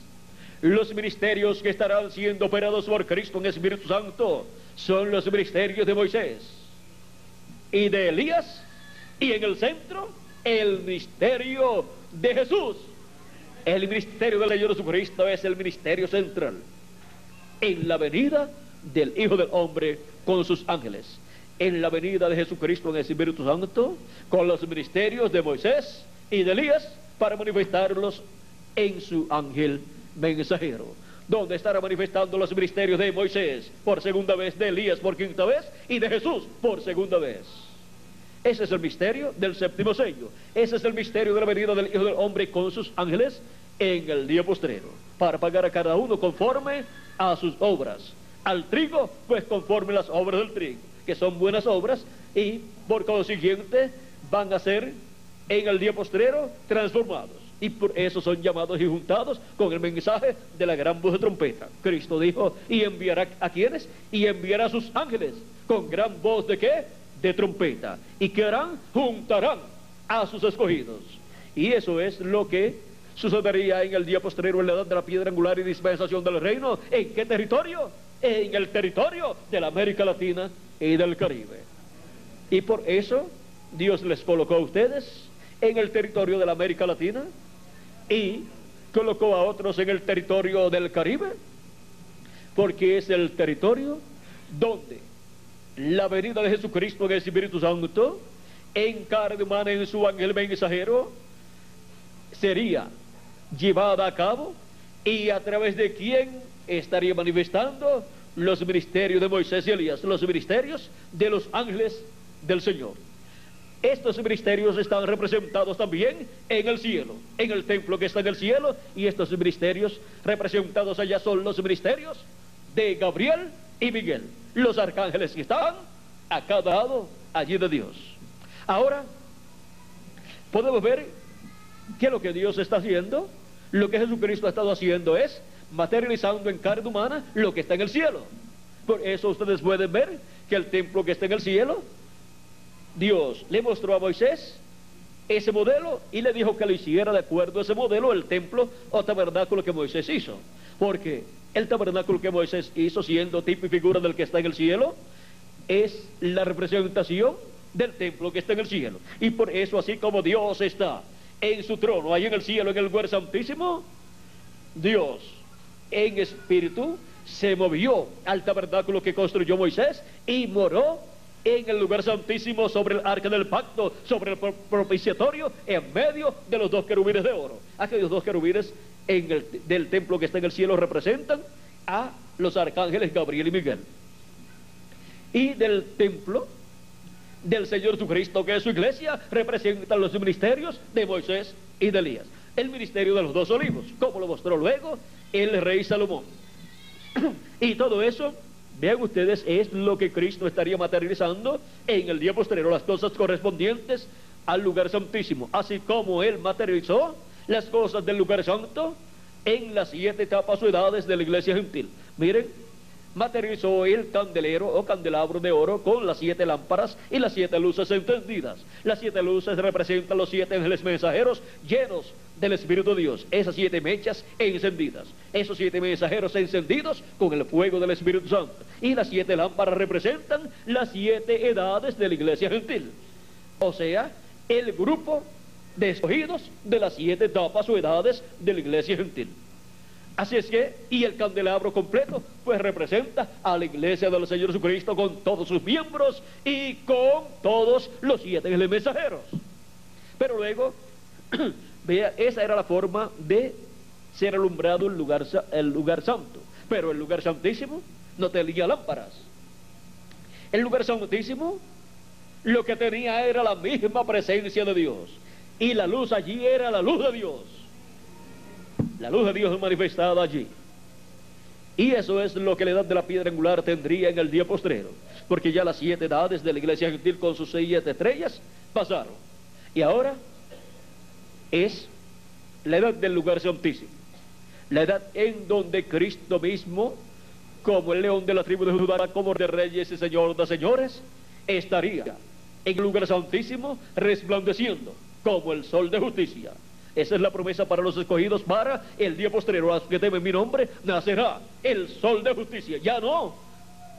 Los ministerios que estarán siendo operados por Cristo en Espíritu Santo son los ministerios de Moisés y de Elías, y en el centro, el ministerio de Jesús. El ministerio del Señor Jesucristo es el ministerio central en la venida del Hijo del Hombre con sus ángeles, en la venida de Jesucristo en el Espíritu Santo, con los ministerios de Moisés y de Elías, para manifestarlos en su ángel mensajero, donde estará manifestando los ministerios de Moisés por segunda vez, de Elías por quinta vez y de Jesús por segunda vez. Ese es el misterio del séptimo sello. Ese es el misterio de la venida del Hijo del Hombre con sus ángeles en el día postrero, para pagar a cada uno conforme a sus obras. Al trigo, pues conforme las obras del trigo, que son buenas obras, y por consiguiente van a ser en el día postrero transformados, y por eso son llamados y juntados con el mensaje de la gran voz de trompeta. Cristo dijo, y enviará a quienes, y enviará a sus ángeles con gran voz de ¿qué? De trompeta. ¿Y qué harán? Juntarán a sus escogidos. Y eso es lo que sucedería en el día postrero, en la edad de la piedra angular y dispensación del reino. ¿En qué territorio? En el territorio de la América Latina y del Caribe. Y por eso Dios les colocó a ustedes en el territorio de la América Latina y colocó a otros en el territorio del Caribe, porque es el territorio donde la venida de Jesucristo en el Espíritu Santo, en carne humana, en su ángel mensajero, sería llevada a cabo, y a través de quien estaría manifestando los ministerios de Moisés y Elías, los ministerios de los ángeles del Señor. Estos ministerios están representados también en el cielo, en el templo que está en el cielo, y estos ministerios representados allá son los ministerios de Gabriel y Miguel, los arcángeles que están a cada lado allí de Dios. Ahora podemos ver que lo que Dios está haciendo, lo que Jesucristo ha estado haciendo, es materializando en carne humana lo que está en el cielo. Por eso ustedes pueden ver que el templo que está en el cielo, Dios le mostró a Moisés ese modelo y le dijo que lo hiciera de acuerdo a ese modelo, el templo o tabernáculo que Moisés hizo. Porque el tabernáculo que Moisés hizo, siendo tipo y figura del que está en el cielo, es la representación del templo que está en el cielo. Y por eso, así como Dios está en su trono, ahí en el cielo, en el lugar santísimo, Dios en espíritu se movió al tabernáculo que construyó Moisés y moró en el lugar santísimo, sobre el arca del pacto, sobre el propiciatorio, en medio de los dos querubines de oro. Aquellos dos querubines del templo que está en el cielo representan a los arcángeles Gabriel y Miguel. Y del templo del Señor Jesucristo, que es su iglesia, representan los ministerios de Moisés y de Elías. El ministerio de los dos olivos, como lo mostró luego el rey Salomón. Y todo eso, vean ustedes, es lo que Cristo estaría materializando en el día posterior, las cosas correspondientes al lugar santísimo, así como Él materializó las cosas del lugar santo en las 7 etapas o edades de la iglesia gentil. Miren, materializó el candelero o candelabro de oro con las 7 lámparas y las 7 luces encendidas. Las 7 luces representan los 7 ángeles mensajeros llenos del Espíritu de Dios, esas 7 mechas encendidas, esos 7 mensajeros encendidos con el fuego del Espíritu Santo. Y las 7 lámparas representan las 7 edades de la iglesia gentil, o sea, el grupo de escogidos de las 7 etapas o edades de la iglesia gentil. Así es que, y el candelabro completo, pues representa a la iglesia del Señor Jesucristo con todos sus miembros y con todos los 7 ángeles mensajeros. Pero luego, vea, esa era la forma de ser alumbrado el lugar santo. Pero el lugar santísimo no tenía lámparas. El lugar santísimo lo que tenía era la misma presencia de Dios. Y la luz allí era la luz de Dios. La luz de Dios es manifestada allí. Y eso es lo que la edad de la piedra angular tendría en el día postrero. Porque ya las 7 edades de la iglesia gentil con sus 7 estrellas pasaron. Y ahora es la edad del lugar santísimo. La edad en donde Cristo mismo, como el león de la tribu de Judá, como de reyes y señor de señores, estaría en el lugar santísimo resplandeciendo como el sol de justicia, Esa es la promesa para los escogidos para el día postrero. A los que temen mi nombre, nacerá el sol de justicia. Ya no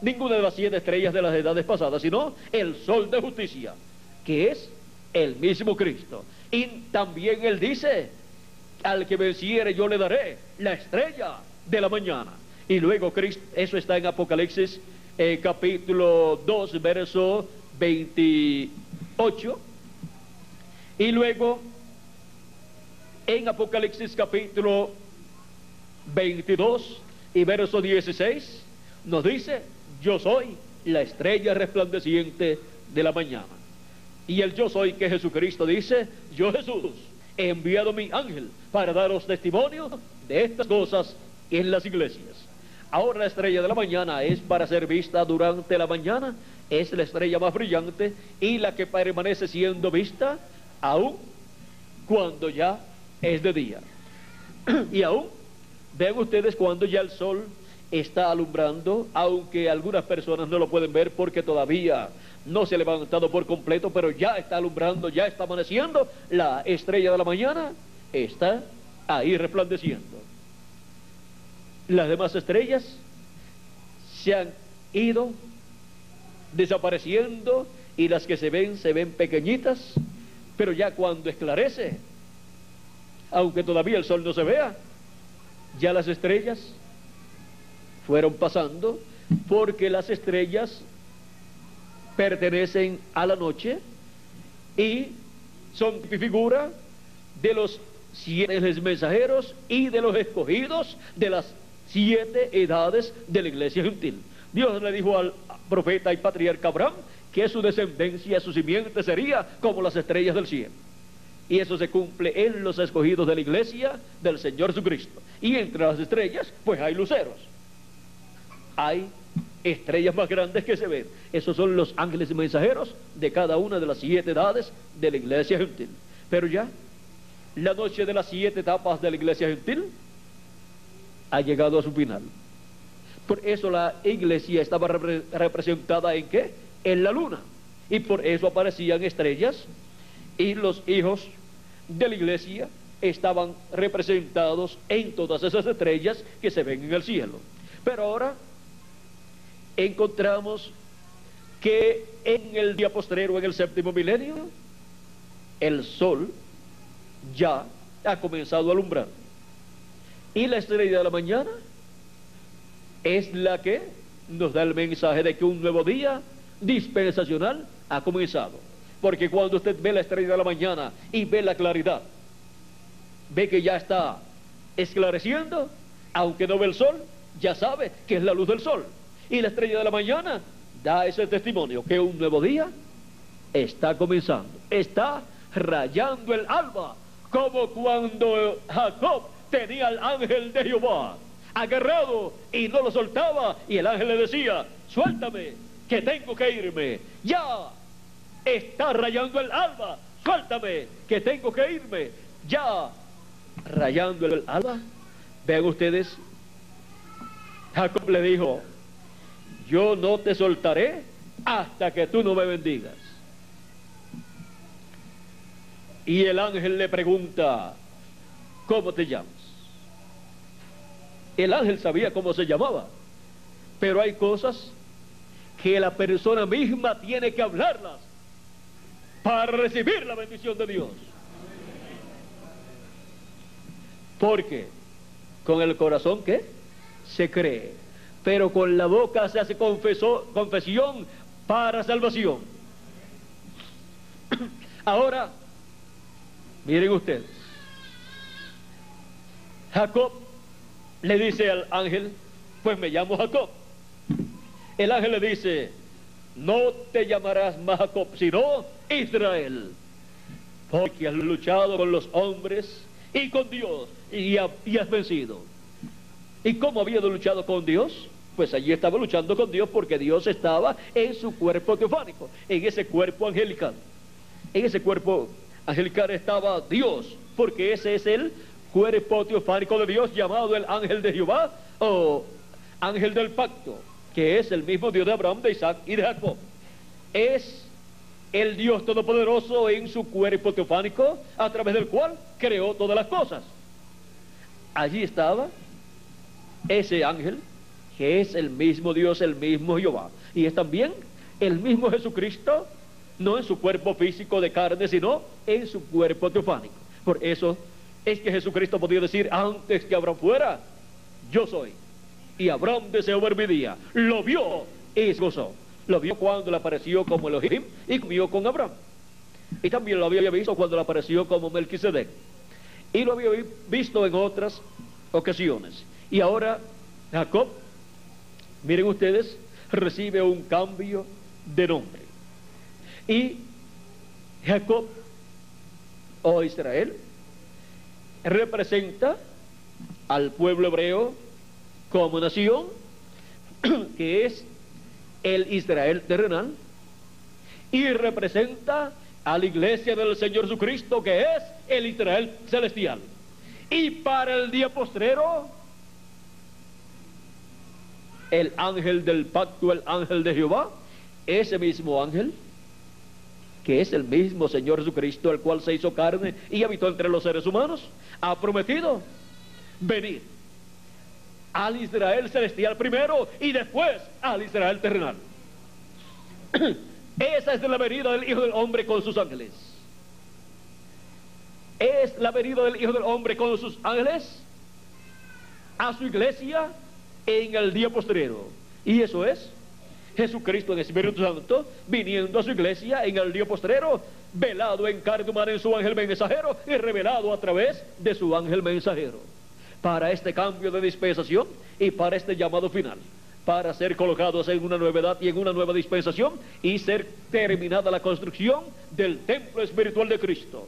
ninguna de las 7 estrellas de las edades pasadas, sino el sol de justicia, que es el mismo Cristo. Y también Él dice, al que venciere yo le daré la estrella de la mañana. Y luego Cristo, eso está en Apocalipsis capítulo 2, verso 28. Y luego en Apocalipsis capítulo 22 y verso 16 nos dice, yo soy la estrella resplandeciente de la mañana. Y el yo soy, que Jesucristo dice, yo Jesús he enviado mi ángel para daros testimonio de estas cosas en las iglesias. Ahora la estrella de la mañana es para ser vista durante la mañana, es la estrella más brillante y la que permanece siendo vista aún cuando ya es de día. Y aún, vean ustedes, cuando ya el sol está alumbrando, aunque algunas personas no lo pueden ver porque todavía no se ha levantado por completo, pero ya está alumbrando, ya está amaneciendo, la estrella de la mañana está ahí resplandeciendo. Las demás estrellas se han ido desapareciendo y las que se ven pequeñitas, pero ya cuando esclarece, aunque todavía el sol no se vea, ya las estrellas fueron pasando, porque las estrellas pertenecen a la noche y son figura de los 7 mensajeros y de los escogidos de las 7 edades de la iglesia gentil. Dios le dijo al profeta y patriarca Abraham que su descendencia, su simiente sería como las estrellas del cielo. Y eso se cumple en los escogidos de la iglesia del Señor Jesucristo. Y entre las estrellas, pues hay luceros. Hay estrellas más grandes que se ven. Esos son los ángeles mensajeros de cada una de las 7 edades de la iglesia gentil. Pero ya, la noche de las 7 etapas de la iglesia gentil ha llegado a su final. Por eso la iglesia estaba representada ¿en qué? En la luna. Y por eso aparecían estrellas, y los hijos de la iglesia estaban representados en todas esas estrellas que se ven en el cielo. Pero ahora encontramos que en el día postrero, en el 7º milenio, el sol ya ha comenzado a alumbrar. Y la estrella de la mañana es la que nos da el mensaje de que un nuevo día dispensacional ha comenzado. Porque cuando usted ve la estrella de la mañana y ve la claridad, ve que ya está esclareciendo, aunque no ve el sol, ya sabe que es la luz del sol. Y la estrella de la mañana da ese testimonio que un nuevo día está comenzando, está rayando el alba, como cuando Jacob tenía al ángel de Jehová agarrado y no lo soltaba, y el ángel le decía, suéltame, que tengo que irme, ya está rayando el alba, suéltame, que tengo que irme, ya rayando el alba. Vean ustedes, Jacob le dijo, yo no te soltaré hasta que tú no me bendigas. Y el ángel le pregunta, ¿cómo te llamas? El ángel sabía cómo se llamaba, pero hay cosas que la persona misma tiene que hablarlas para recibir la bendición de Dios. Porque con el corazón, ¿qué? Se cree, pero con la boca se hace confesión para salvación. Ahora, miren ustedes, Jacob le dice al ángel, pues me llamo Jacob. El ángel le dice, no te llamarás más Jacob, sino Israel, porque has luchado con los hombres y con Dios, y has vencido. ¿Y cómo había luchado con Dios? Pues allí estaba luchando con Dios, porque Dios estaba en su cuerpo teofánico, en ese cuerpo angelical. En ese cuerpo angelical estaba Dios, porque ese es el cuerpo teofánico de Dios, llamado el ángel de Jehová, o ángel del pacto, que es el mismo Dios de Abraham, de Isaac y de Jacob. Es el Dios Todopoderoso en su cuerpo teofánico, a través del cual creó todas las cosas. Allí estaba ese ángel, que es el mismo Dios, el mismo Jehová, y es también el mismo Jesucristo, no en su cuerpo físico de carne, sino en su cuerpo teofánico. Por eso es que Jesucristo podía decir, antes que Abraham fuera, yo soy. Y Abraham deseó ver mi día, lo vio y se gozó. Lo vio cuando le apareció como Elohim y comió con Abraham. Y también lo había visto cuando le apareció como Melquisedec. Y lo había visto en otras ocasiones. Y ahora Jacob, miren ustedes, recibe un cambio de nombre. Y Jacob, o Israel, representa al pueblo hebreo como nación, que es el Israel terrenal, y representa a la iglesia del Señor Jesucristo, que es el Israel celestial. Y para el día postrero, el ángel del pacto, el ángel de Jehová, ese mismo ángel, que es el mismo Señor Jesucristo, el cual se hizo carne y habitó entre los seres humanos, ha prometido venir al Israel celestial primero y después al Israel terrenal. Esa es la venida del Hijo del Hombre con sus ángeles. Es la venida del Hijo del Hombre con sus ángeles a su iglesia en el día postrero. Y eso es Jesucristo en el Espíritu Santo viniendo a su iglesia en el día postrero, velado en carne humana en su ángel mensajero y revelado a través de su ángel mensajero, para este cambio de dispensación y para este llamado final, para ser colocados en una nueva edad y en una nueva dispensación, y ser terminada la construcción del templo espiritual de Cristo.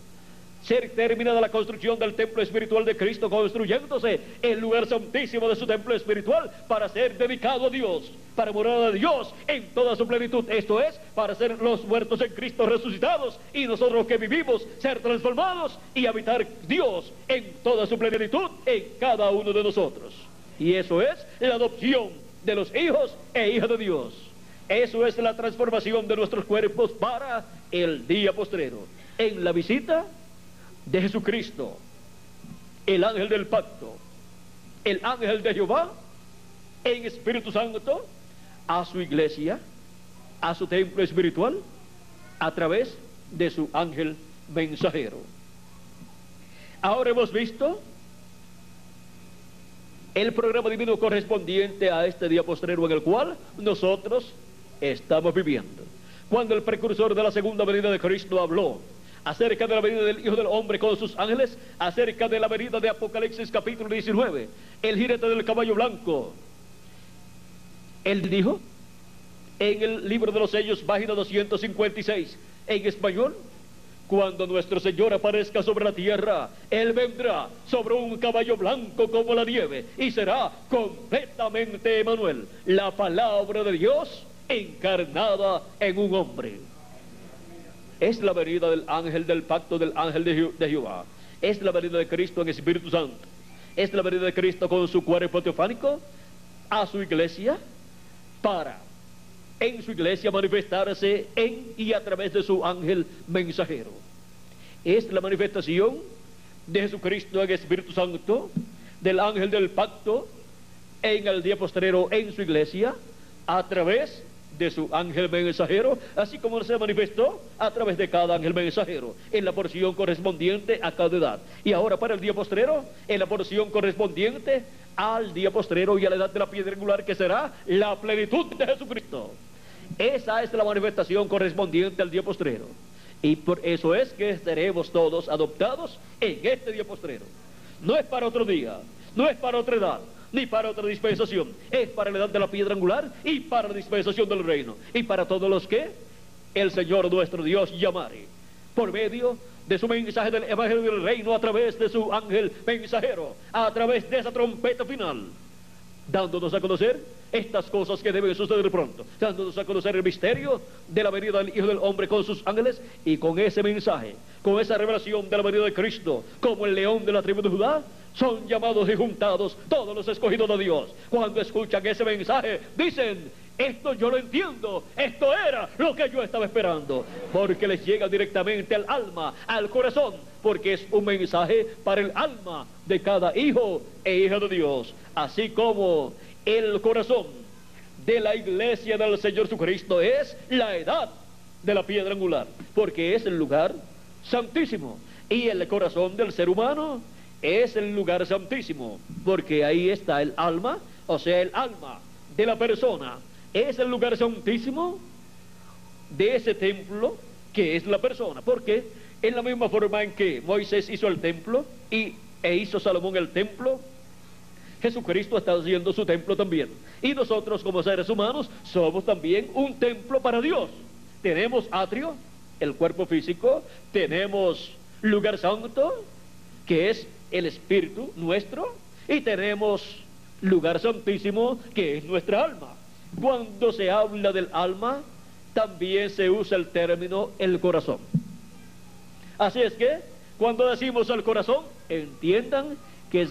Ser terminada la construcción del templo espiritual de Cristo, construyéndose el lugar santísimo de su templo espiritual para ser dedicado a Dios, para morar a Dios en toda su plenitud. Esto es, para ser los muertos en Cristo resucitados, y nosotros los que vivimos ser transformados y habitar Dios en toda su plenitud en cada uno de nosotros. Y eso es la adopción de los hijos e hijas de Dios. Eso es la transformación de nuestros cuerpos para el día postrero, en la visita de Jesucristo, el ángel del pacto, el ángel de Jehová en Espíritu Santo a su iglesia, a su templo espiritual, a través de su ángel mensajero. Ahora hemos visto el programa divino correspondiente a este día postrero en el cual nosotros estamos viviendo. Cuando el precursor de la segunda venida de Cristo habló acerca de la venida del Hijo del Hombre con sus ángeles, acerca de la venida de Apocalipsis capítulo 19, el jinete del caballo blanco, él dijo en el libro de los sellos, página 256, en español: cuando nuestro Señor aparezca sobre la tierra, Él vendrá sobre un caballo blanco como la nieve, y será completamente Emmanuel, la palabra de Dios encarnada en un hombre. Es la venida del ángel del pacto, del ángel de Jehová. Es la venida de Cristo en Espíritu Santo. Es la venida de Cristo con su cuerpo teofánico a su iglesia, para en su iglesia manifestarse en y a través de su ángel mensajero. Es la manifestación de Jesucristo en Espíritu Santo, del ángel del pacto en el día postrero en su iglesia, a través de su ángel mensajero, así como se manifestó a través de cada ángel mensajero en la porción correspondiente a cada edad. Y ahora para el día postrero, en la porción correspondiente al día postrero y a la edad de la piedra angular, que será la plenitud de Jesucristo. Esa es la manifestación correspondiente al día postrero, y por eso es que seremos todos adoptados en este día postrero. No es para otro día, no es para otra edad, ni para otra dispensación. Es para la edad de la piedra angular y para la dispensación del reino, y para todos los que el Señor nuestro Dios llamare por medio de su mensaje del evangelio del reino, a través de su ángel mensajero, a través de esa trompeta final, dándonos a conocer estas cosas que deben suceder pronto, dándonos a conocer el misterio de la venida del Hijo del Hombre con sus ángeles, y con ese mensaje, con esa revelación de la venida de Cristo como el león de la tribu de Judá, son llamados y juntados todos los escogidos de Dios. Cuando escuchan ese mensaje, dicen: esto yo lo entiendo, esto era lo que yo estaba esperando, porque les llega directamente al alma, al corazón, porque es un mensaje para el alma de cada hijo e hija de Dios. Así como el corazón de la iglesia del Señor Jesucristo es la edad de la piedra angular, porque es el lugar santísimo, y el corazón del ser humano es el lugar santísimo, porque ahí está el alma, o sea, el alma de la persona es el lugar santísimo de ese templo que es la persona, porque en la misma forma en que Moisés hizo el templo e hizo Salomón el templo, Jesucristo está haciendo su templo también, y nosotros como seres humanos somos también un templo para Dios. Tenemos atrio, el cuerpo físico, tenemos lugar santo, que es el espíritu nuestro, y tenemos lugar santísimo, que es nuestra alma. Cuando se habla del alma, también se usa el término el corazón. Así es que, cuando decimos el corazón, entiendan que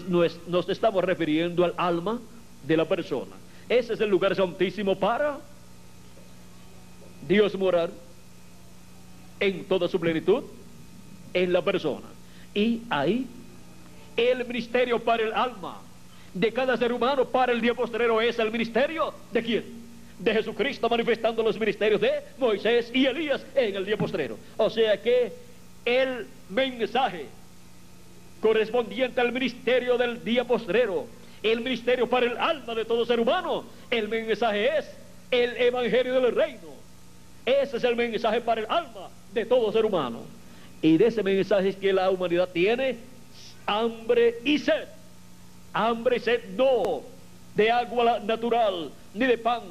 nos estamos refiriendo al alma de la persona. Ese es el lugar santísimo para Dios morar en toda su plenitud en la persona. Y ahí el ministerio para el alma de cada ser humano para el día postrero es el ministerio ¿de quién? De Jesucristo, manifestando los ministerios de Moisés y Elías en el día postrero. O sea que el mensaje correspondiente al ministerio del día postrero, el ministerio para el alma de todo ser humano, el mensaje es el evangelio del reino. Ese es el mensaje para el alma de todo ser humano. Y de ese mensaje es que la humanidad tiene hambre y sed. Hambre y sed no de agua natural, ni de pan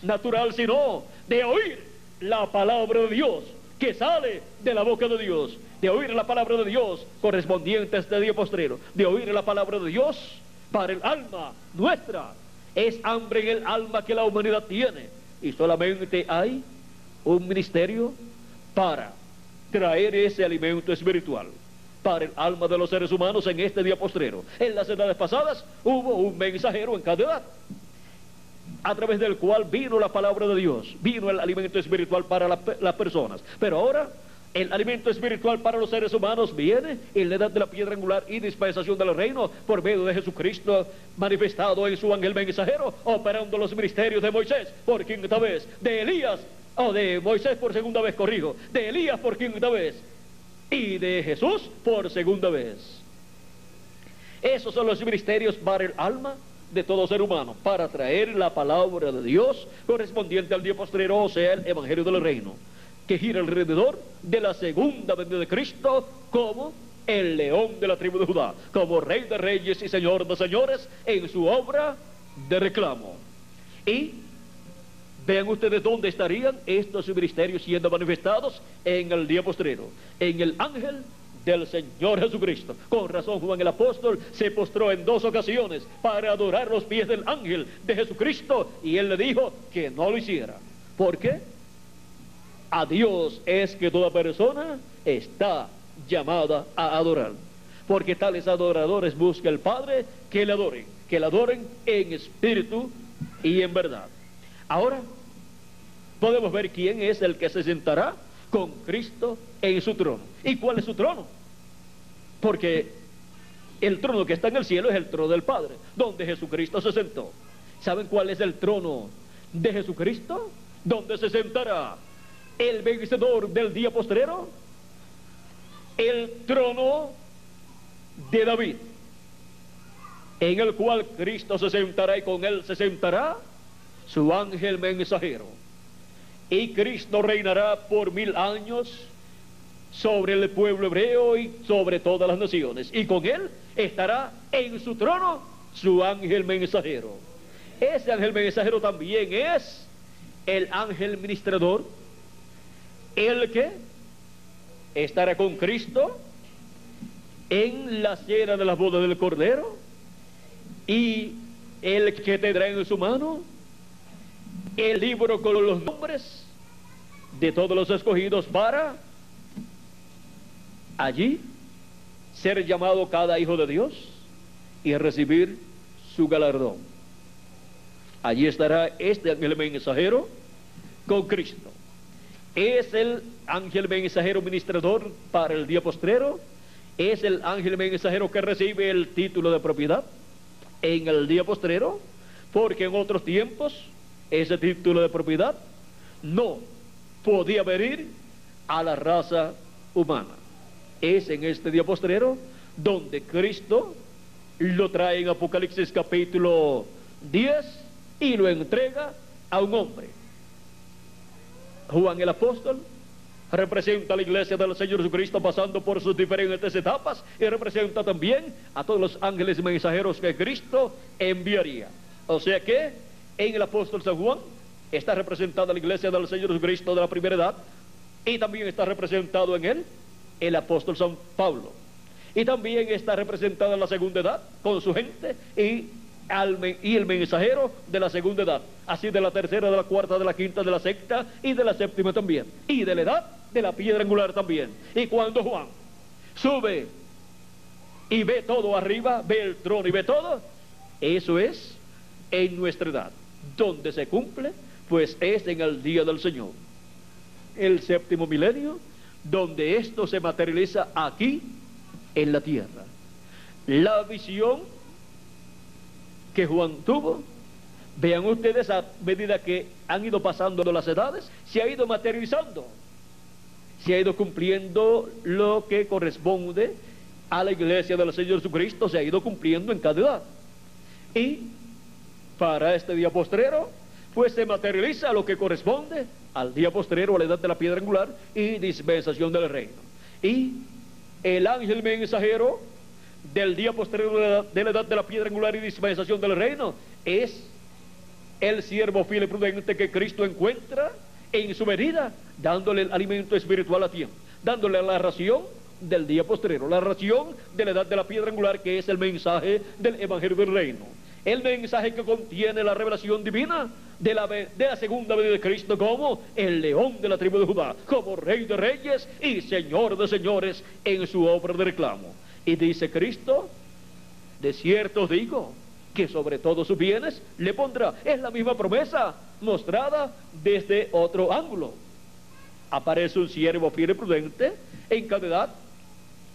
natural, sino de oír la palabra de Dios, que sale de la boca de Dios, de oír la palabra de Dios correspondiente a este día postrero, de oír la palabra de Dios para el alma nuestra. Es hambre en el alma que la humanidad tiene, y solamente hay un ministerio para traer ese alimento espiritual para el alma de los seres humanos en este día postrero. En las edades pasadas hubo un mensajero en cada edad, a través del cual vino la palabra de Dios, vino el alimento espiritual para las personas. Pero ahora el alimento espiritual para los seres humanos viene en la edad de la piedra angular y dispensación del reino, por medio de Jesucristo manifestado en su ángel mensajero, operando los ministerios de Moisés por quinta vez, de Elías, o de Moisés por segunda vez, corrijo, de Elías por quinta vez, y de Jesús por segunda vez. Esos son los ministerios para el alma de todo ser humano, para traer la palabra de Dios correspondiente al día postrero, o sea, el evangelio del reino, que gira alrededor de la segunda venida de Cristo como el león de la tribu de Judá, como rey de reyes y señor de señores en su obra de reclamo. Y vean ustedes dónde estarían estos ministerios siendo manifestados en el día postrero, en el ángel del Señor Jesucristo. Con razón Juan el apóstol se postró en 2 ocasiones para adorar los pies del ángel de Jesucristo, y él le dijo que no lo hiciera. ¿Por qué? A Dios es que toda persona está llamada a adorar, porque tales adoradores busca el Padre que le adoren en espíritu y en verdad. Ahora podemos ver quién es el que se sentará con Cristo en su trono. ¿Y cuál es su trono? Porque el trono que está en el cielo es el trono del Padre, donde Jesucristo se sentó. ¿Saben cuál es el trono de Jesucristo? ¿Dónde se sentará el vencedor del día postrero? El trono de David, en el cual Cristo se sentará, y con él se sentará su ángel mensajero. Y Cristo reinará por 1000 años sobre el pueblo hebreo y sobre todas las naciones, y con él estará en su trono su ángel mensajero. Ese ángel mensajero también es el ángel ministrador, el que estará con Cristo en la cena de las bodas del Cordero, y el que tendrá en su mano el libro con los nombres de todos los escogidos, para allí ser llamado cada hijo de Dios y recibir su galardón. Allí estará este ángel mensajero con Cristo. Es el ángel mensajero ministrador para el día postrero. Es el ángel mensajero que recibe el título de propiedad en el día postrero, porque en otros tiempos ese título de propiedad no podía venir a la raza humana. Es en este día postrero donde Cristo lo trae en Apocalipsis capítulo 10 y lo entrega a un hombre. Juan el apóstol representa a la iglesia del Señor Jesucristo pasando por sus diferentes etapas, y representa también a todos los ángeles mensajeros que Cristo enviaría. O sea que en el apóstol San Juan está representada la iglesia del Señor Jesucristo de la primera edad, y también está representado en él el apóstol San Pablo, y también está representada la segunda edad con su gente y el mensajero de la segunda edad, así de la tercera, de la cuarta, de la quinta, de la sexta y de la séptima también, y de la edad de la piedra angular también. Y cuando Juan sube y ve todo arriba, ve el trono y ve todo, eso es en nuestra edad. Donde se cumple, pues es en el día del Señor, el séptimo milenio, donde esto se materializa aquí en la tierra. La visión que Juan tuvo, vean ustedes, a medida que han ido pasando las edades, se ha ido materializando, se ha ido cumpliendo lo que corresponde a la iglesia del Señor Jesucristo, se ha ido cumpliendo en cada edad. Y para este día postrero, pues se materializa lo que corresponde al día postrero, a la edad de la piedra angular y dispensación del reino. Y el ángel mensajero del día postrero de la edad de la piedra angular y dispensación del reino es el siervo fiel y prudente que Cristo encuentra en su venida, dándole el alimento espiritual a tiempo, dándole la ración del día postrero, la ración de la edad de la piedra angular, que es el mensaje del evangelio del reino, el mensaje que contiene la revelación divina de la segunda venida de Cristo como el león de la tribu de Judá, como rey de reyes y señor de señores en su obra de reclamo. Y dice Cristo: de cierto os digo que sobre todos sus bienes le pondrá. Es la misma promesa mostrada desde otro ángulo. Aparece un siervo fiel y prudente en cada edad,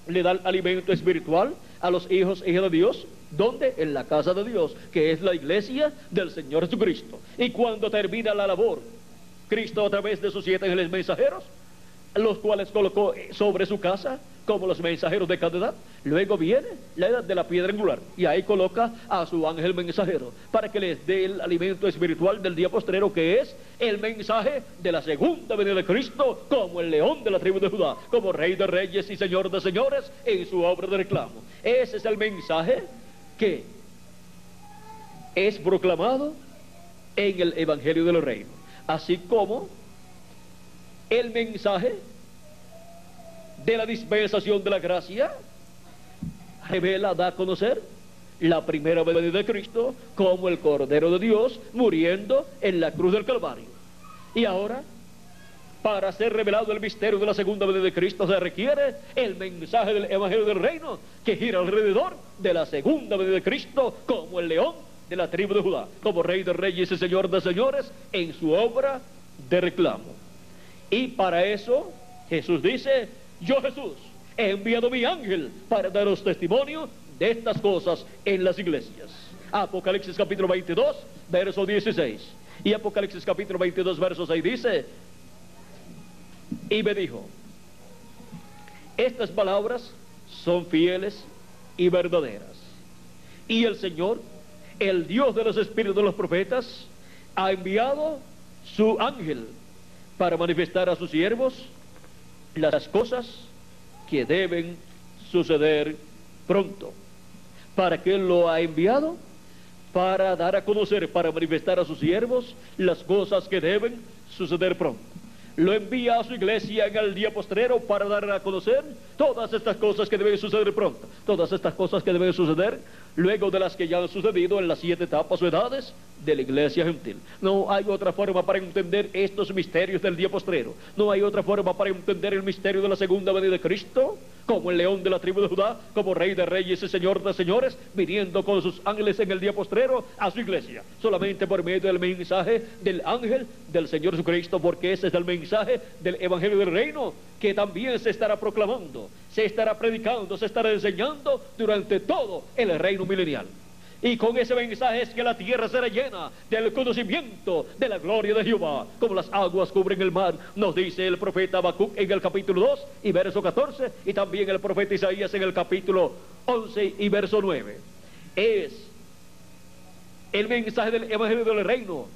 le da el alimento espiritual a los hijos e hijas de Dios. ¿Dónde? En la casa de Dios, que es la iglesia del Señor Jesucristo. Y cuando termina la labor, Cristo, a través de sus 7 ángeles mensajeros, los cuales colocó sobre su casa como los mensajeros de cada edad, luego viene la edad de la piedra angular, y ahí coloca a su ángel mensajero para que les dé el alimento espiritual del día postrero, que es el mensaje de la segunda venida de Cristo como el león de la tribu de Judá, como rey de reyes y señor de señores en su obra de reclamo. Ese es el mensaje que es proclamado en el evangelio del reino, así como el mensaje de la dispensación de la gracia revela, da a conocer la primera venida de Cristo como el Cordero de Dios muriendo en la cruz del Calvario. Y ahora, para ser revelado el misterio de la segunda venida de Cristo, se requiere el mensaje del evangelio del reino, que gira alrededor de la segunda venida de Cristo como el león de la tribu de Judá, como rey de reyes y señor de señores en su obra de reclamo. Y para eso Jesús dice: yo, Jesús, he enviado mi ángel para daros testimonio de estas cosas en las iglesias. Apocalipsis capítulo 22, verso 16. Y Apocalipsis capítulo 22, verso 6 dice: y me dijo, estas palabras son fieles y verdaderas. Y el Señor, el Dios de los espíritus de los profetas, ha enviado su ángel para manifestar a sus siervos las cosas que deben suceder pronto. ¿Para qué lo ha enviado? Para dar a conocer, para manifestar a sus siervos las cosas que deben suceder pronto. Lo envía a su iglesia en el día postrero para dar a conocer todas estas cosas que deben suceder pronto, todas estas cosas que deben suceder luego de las que ya han sucedido en las 7 etapas o edades de la iglesia gentil. No hay otra forma para entender estos misterios del día postrero, no hay otra forma para entender el misterio de la segunda venida de Cristo como el león de la tribu de Judá, como rey de reyes y señor de señores, viniendo con sus ángeles en el día postrero a su iglesia, solamente por medio del mensaje del ángel del Señor Jesucristo, porque ese es el mensaje del evangelio del reino, que también se estará proclamando, se estará predicando, se estará enseñando durante todo el reino milenial. Y con ese mensaje es que la tierra será llena del conocimiento de la gloria de Jehová, como las aguas cubren el mar, nos dice el profeta Habacuc en el capítulo 2 y verso 14, y también el profeta Isaías en el capítulo 11 y verso 9. Es el mensaje del evangelio del reino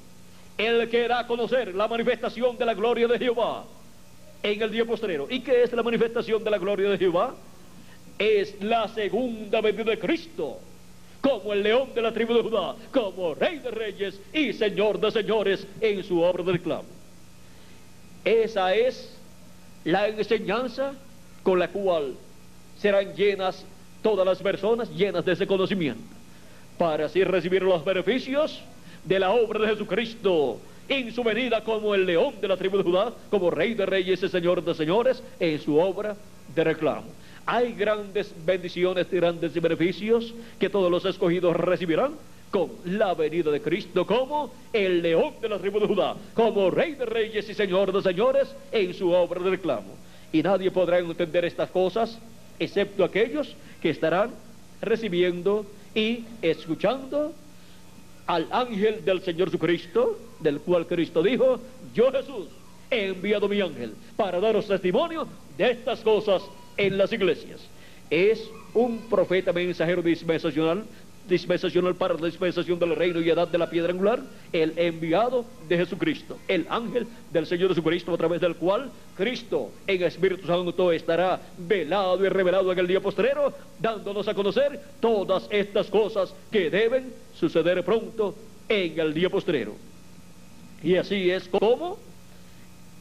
el que da a conocer la manifestación de la gloria de Jehová en el día postrero. ¿Y qué es la manifestación de la gloria de Jehová? Es la segunda venida de Cristo, como el león de la tribu de Judá, como rey de reyes y señor de señores en su obra de reclamo. Esa es la enseñanza con la cual serán llenas todas las personas, llenas de ese conocimiento, para así recibir los beneficios de la obra de Jesucristo en su venida como el león de la tribu de Judá, como rey de reyes y señor de señores en su obra de reclamo. Hay grandes bendiciones, grandes beneficios que todos los escogidos recibirán con la venida de Cristo como el león de la tribu de Judá, como rey de reyes y señor de señores en su obra de reclamo. Y nadie podrá entender estas cosas excepto aquellos que estarán recibiendo y escuchando al ángel del Señor Jesucristo, del cual Cristo dijo: yo, Jesús, he enviado mi ángel para daros testimonio de estas cosas en las iglesias. Es un profeta mensajero dispensacional para la dispensación del reino y edad de la piedra angular, el enviado de Jesucristo, el ángel del Señor Jesucristo, a través del cual Cristo en Espíritu Santo estará velado y revelado en el día postrero, dándonos a conocer todas estas cosas que deben suceder pronto en el día postrero. Y así es como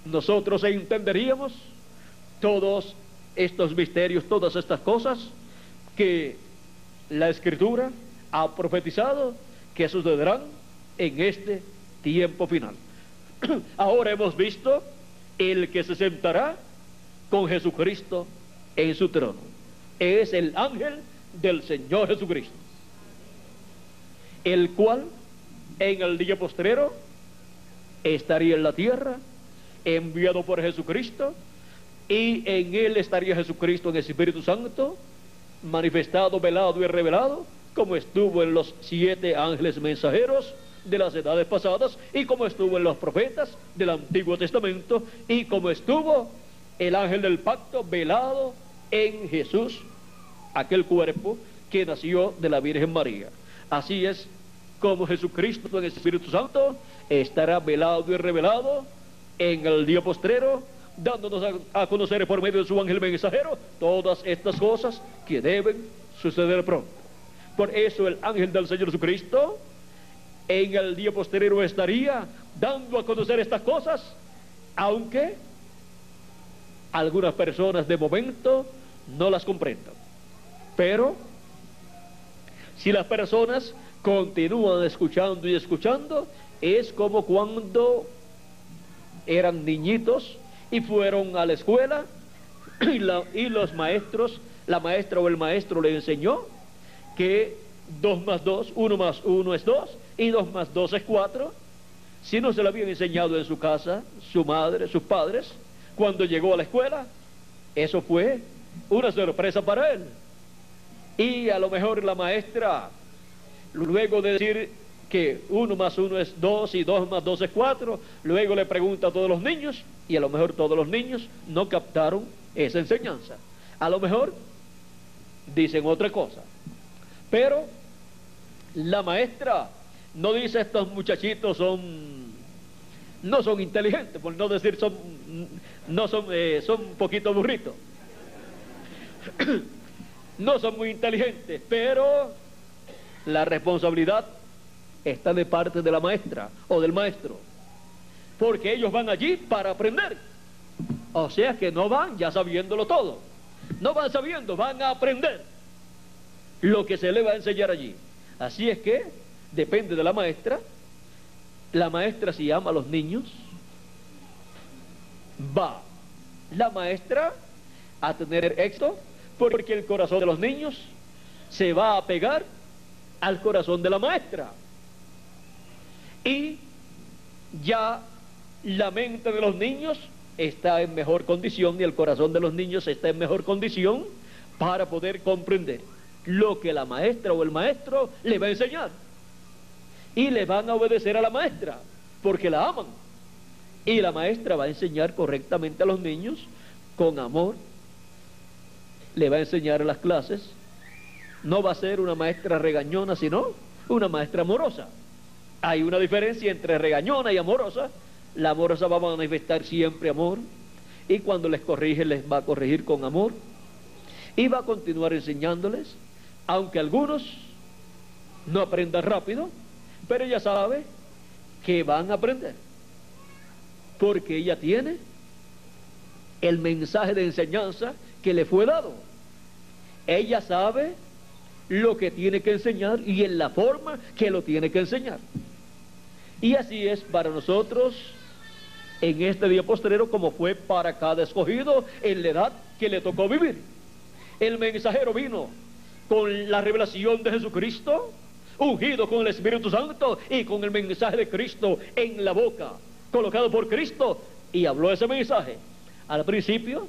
nosotros entenderíamos todos estos misterios, todas estas cosas que la Escritura ha profetizado que sucederán en este tiempo final. Ahora hemos visto el que se sentará con Jesucristo en su trono. Es el ángel del Señor Jesucristo, el cual en el día postrero estaría en la tierra, enviado por Jesucristo, y en él estaría Jesucristo en el Espíritu Santo, manifestado, velado y revelado, como estuvo en los 7 ángeles mensajeros de las edades pasadas, y como estuvo en los profetas del Antiguo Testamento, y como estuvo el ángel del pacto velado en Jesús, aquel cuerpo que nació de la Virgen María. Así es como Jesucristo en el Espíritu Santo estará velado y revelado en el día postrero, dándonos a conocer por medio de su ángel mensajero todas estas cosas que deben suceder pronto. Por eso el ángel del Señor Jesucristo en el día postrero estaría dando a conocer estas cosas, aunque algunas personas de momento no las comprendan. Pero si las personas continúan escuchando y escuchando, es como cuando eran niñitos y fueron a la escuela y los maestros, la maestra o el maestro le enseñó que 2 más 2, 1 más 1 es 2 y 2 más 2 es 4. Si no se lo habían enseñado en su casa, su madre, sus padres, cuando llegó a la escuela, eso fue una sorpresa para él. Y a lo mejor la maestra, luego de decir que 1 más 1 es 2 y 2 más 2 es 4, luego le pregunta a todos los niños, y a lo mejor todos los niños no captaron esa enseñanza. A lo mejor dicen otra cosa. Pero la maestra no dice: estos muchachitos no son inteligentes, por no decir son un poquito burritos. No son muy inteligentes, pero la responsabilidad está de parte de la maestra o del maestro, porque ellos van allí para aprender. O sea que no van ya sabiéndolo todo, no van sabiendo, van a aprender lo que se le va a enseñar allí. Así es que depende de la maestra. La maestra, si ama a los niños, va la maestra a tener éxito, porque el corazón de los niños se va a pegar al corazón de la maestra. Y ya la mente de los niños está en mejor condición y el corazón de los niños está en mejor condición para poder comprender lo que la maestra o el maestro le va a enseñar. Y le van a obedecer a la maestra porque la aman. Y la maestra va a enseñar correctamente a los niños con amor. Le va a enseñar en las clases. No va a ser una maestra regañona, sino una maestra amorosa. Hay una diferencia entre regañona y amorosa. La amorosa va a manifestar siempre amor, y cuando les corrige, les va a corregir con amor, y va a continuar enseñándoles, aunque algunos no aprendan rápido, pero ella sabe que van a aprender, porque ella tiene el mensaje de enseñanza que le fue dado. Ella sabe lo que tiene que enseñar y en la forma que lo tiene que enseñar. Y así es para nosotros en este día postrero, como fue para cada escogido en la edad que le tocó vivir. El mensajero vino con la revelación de Jesucristo, ungido con el Espíritu Santo y con el mensaje de Cristo en la boca, colocado por Cristo, y habló ese mensaje. Al principio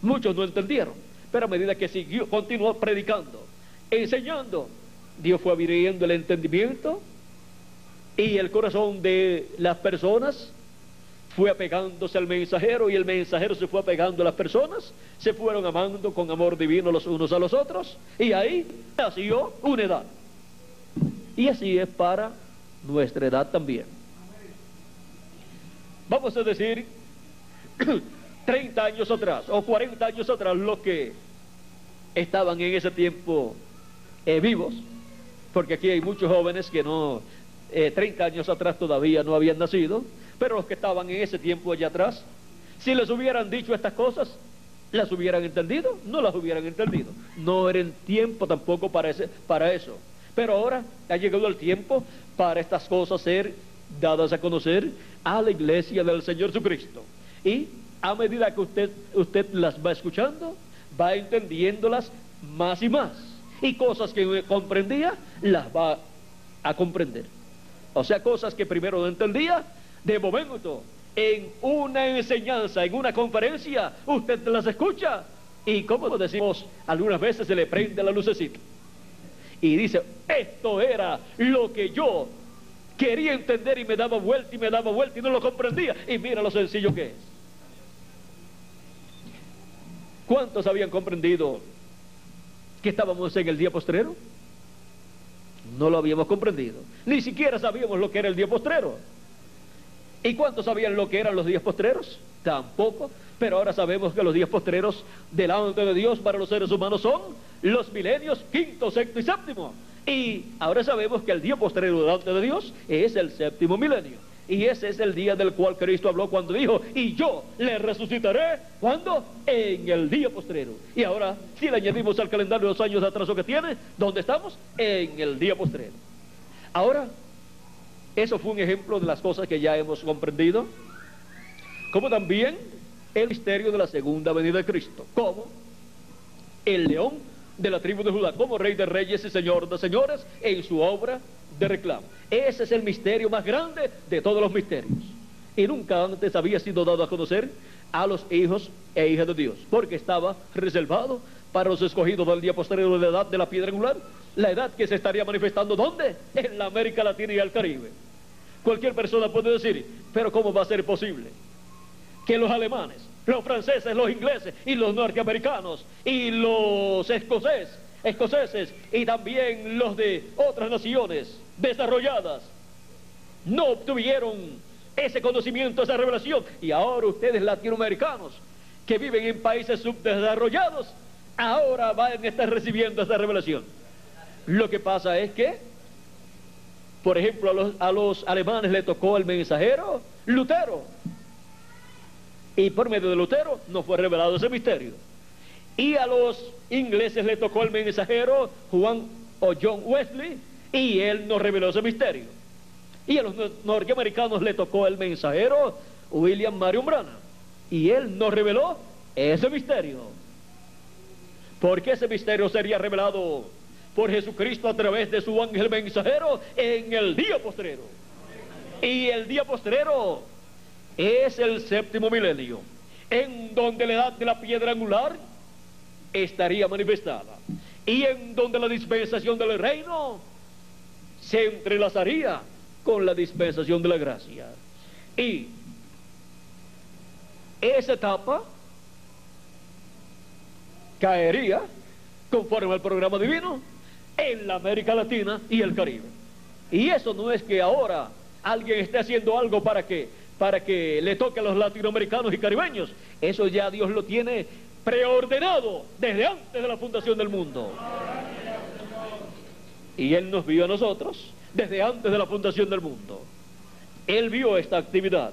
muchos no entendieron, pero a medida que siguió, continuó predicando, enseñando, Dios fue abriendo el entendimiento y el corazón de las personas fue apegándose al mensajero, y el mensajero se fue apegando a las personas, se fueron amando con amor divino los unos a los otros, y ahí nació una edad. Y así es para nuestra edad también. Vamos a decir 30 años atrás o 40 años atrás, los que estaban en ese tiempo vivos, porque aquí hay muchos jóvenes que no, 30 años atrás todavía no habían nacido, pero los que estaban en ese tiempo allá atrás, si les hubieran dicho estas cosas, ¿las hubieran entendido? No las hubieran entendido. No era el tiempo tampoco para eso. Pero ahora ha llegado el tiempo para estas cosas ser dadas a conocer a la iglesia del Señor Jesucristo. Y a medida que usted las va escuchando, va entendiéndolas más y más. Y cosas que comprendía, las va a comprender. O sea, cosas que primero no entendía, de momento, en una enseñanza, en una conferencia, usted las escucha y, como decimos, algunas veces se le prende la lucecita y dice, esto era lo que yo quería entender, y me daba vuelta y me daba vuelta y no lo comprendía, y mira lo sencillo que es. ¿Cuántos habían comprendido que estábamos en el día postrero? No lo habíamos comprendido, ni siquiera sabíamos lo que era el día postrero. ¿Y cuántos sabían lo que eran los días postreros? Tampoco. Pero ahora sabemos que los días postreros delante de Dios para los seres humanos son los milenios quinto, sexto y séptimo. Y ahora sabemos que el día postrero delante de Dios es el séptimo milenio. Y ese es el día del cual Cristo habló cuando dijo, y yo le resucitaré, ¿cuándo? En el día postrero. Y ahora, si le añadimos al calendario los años de atraso que tiene, ¿dónde estamos? En el día postrero. Ahora, eso fue un ejemplo de las cosas que ya hemos comprendido, como también el misterio de la segunda venida de Cristo, como el león de la tribu de Judá, como Rey de Reyes y Señor de Señores en su obra de reclamo. Ese es el misterio más grande de todos los misterios, y nunca antes había sido dado a conocer a los hijos e hijas de Dios, porque estaba reservado para los escogidos del día posterior de la edad de la piedra angular, la edad que se estaría manifestando ¿dónde? En la América Latina y el Caribe. Cualquier persona puede decir, pero ¿cómo va a ser posible que los alemanes, los franceses, los ingleses y los norteamericanos y los escoceses y también los de otras naciones desarrolladas no obtuvieron ese conocimiento, esa revelación? Y ahora ustedes latinoamericanos que viven en países subdesarrollados, ahora van a estar recibiendo esa revelación. Lo que pasa es que, por ejemplo, a los alemanes le tocó el mensajero Lutero, y por medio de Lutero no fue revelado ese misterio. Y a los ingleses le tocó el mensajero John Wesley, y él nos reveló ese misterio. Y a los norteamericanos le tocó el mensajero William Marion Branham, y él nos reveló ese misterio. Porque ese misterio sería revelado por Jesucristo a través de su ángel mensajero en el día postrero. Y el día postrero es el séptimo milenio, en donde la edad de la piedra angular estaría manifestada, y en donde la dispensación del reino se entrelazaría con la dispensación de la gracia. Y esa etapa caería, conforme al programa divino, en la América Latina y el Caribe. Y eso no es que ahora alguien esté haciendo algo para que le toque a los latinoamericanos y caribeños. Eso ya Dios lo tiene preordenado desde antes de la fundación del mundo. Y Él nos vio a nosotros desde antes de la fundación del mundo. Él vio esta actividad.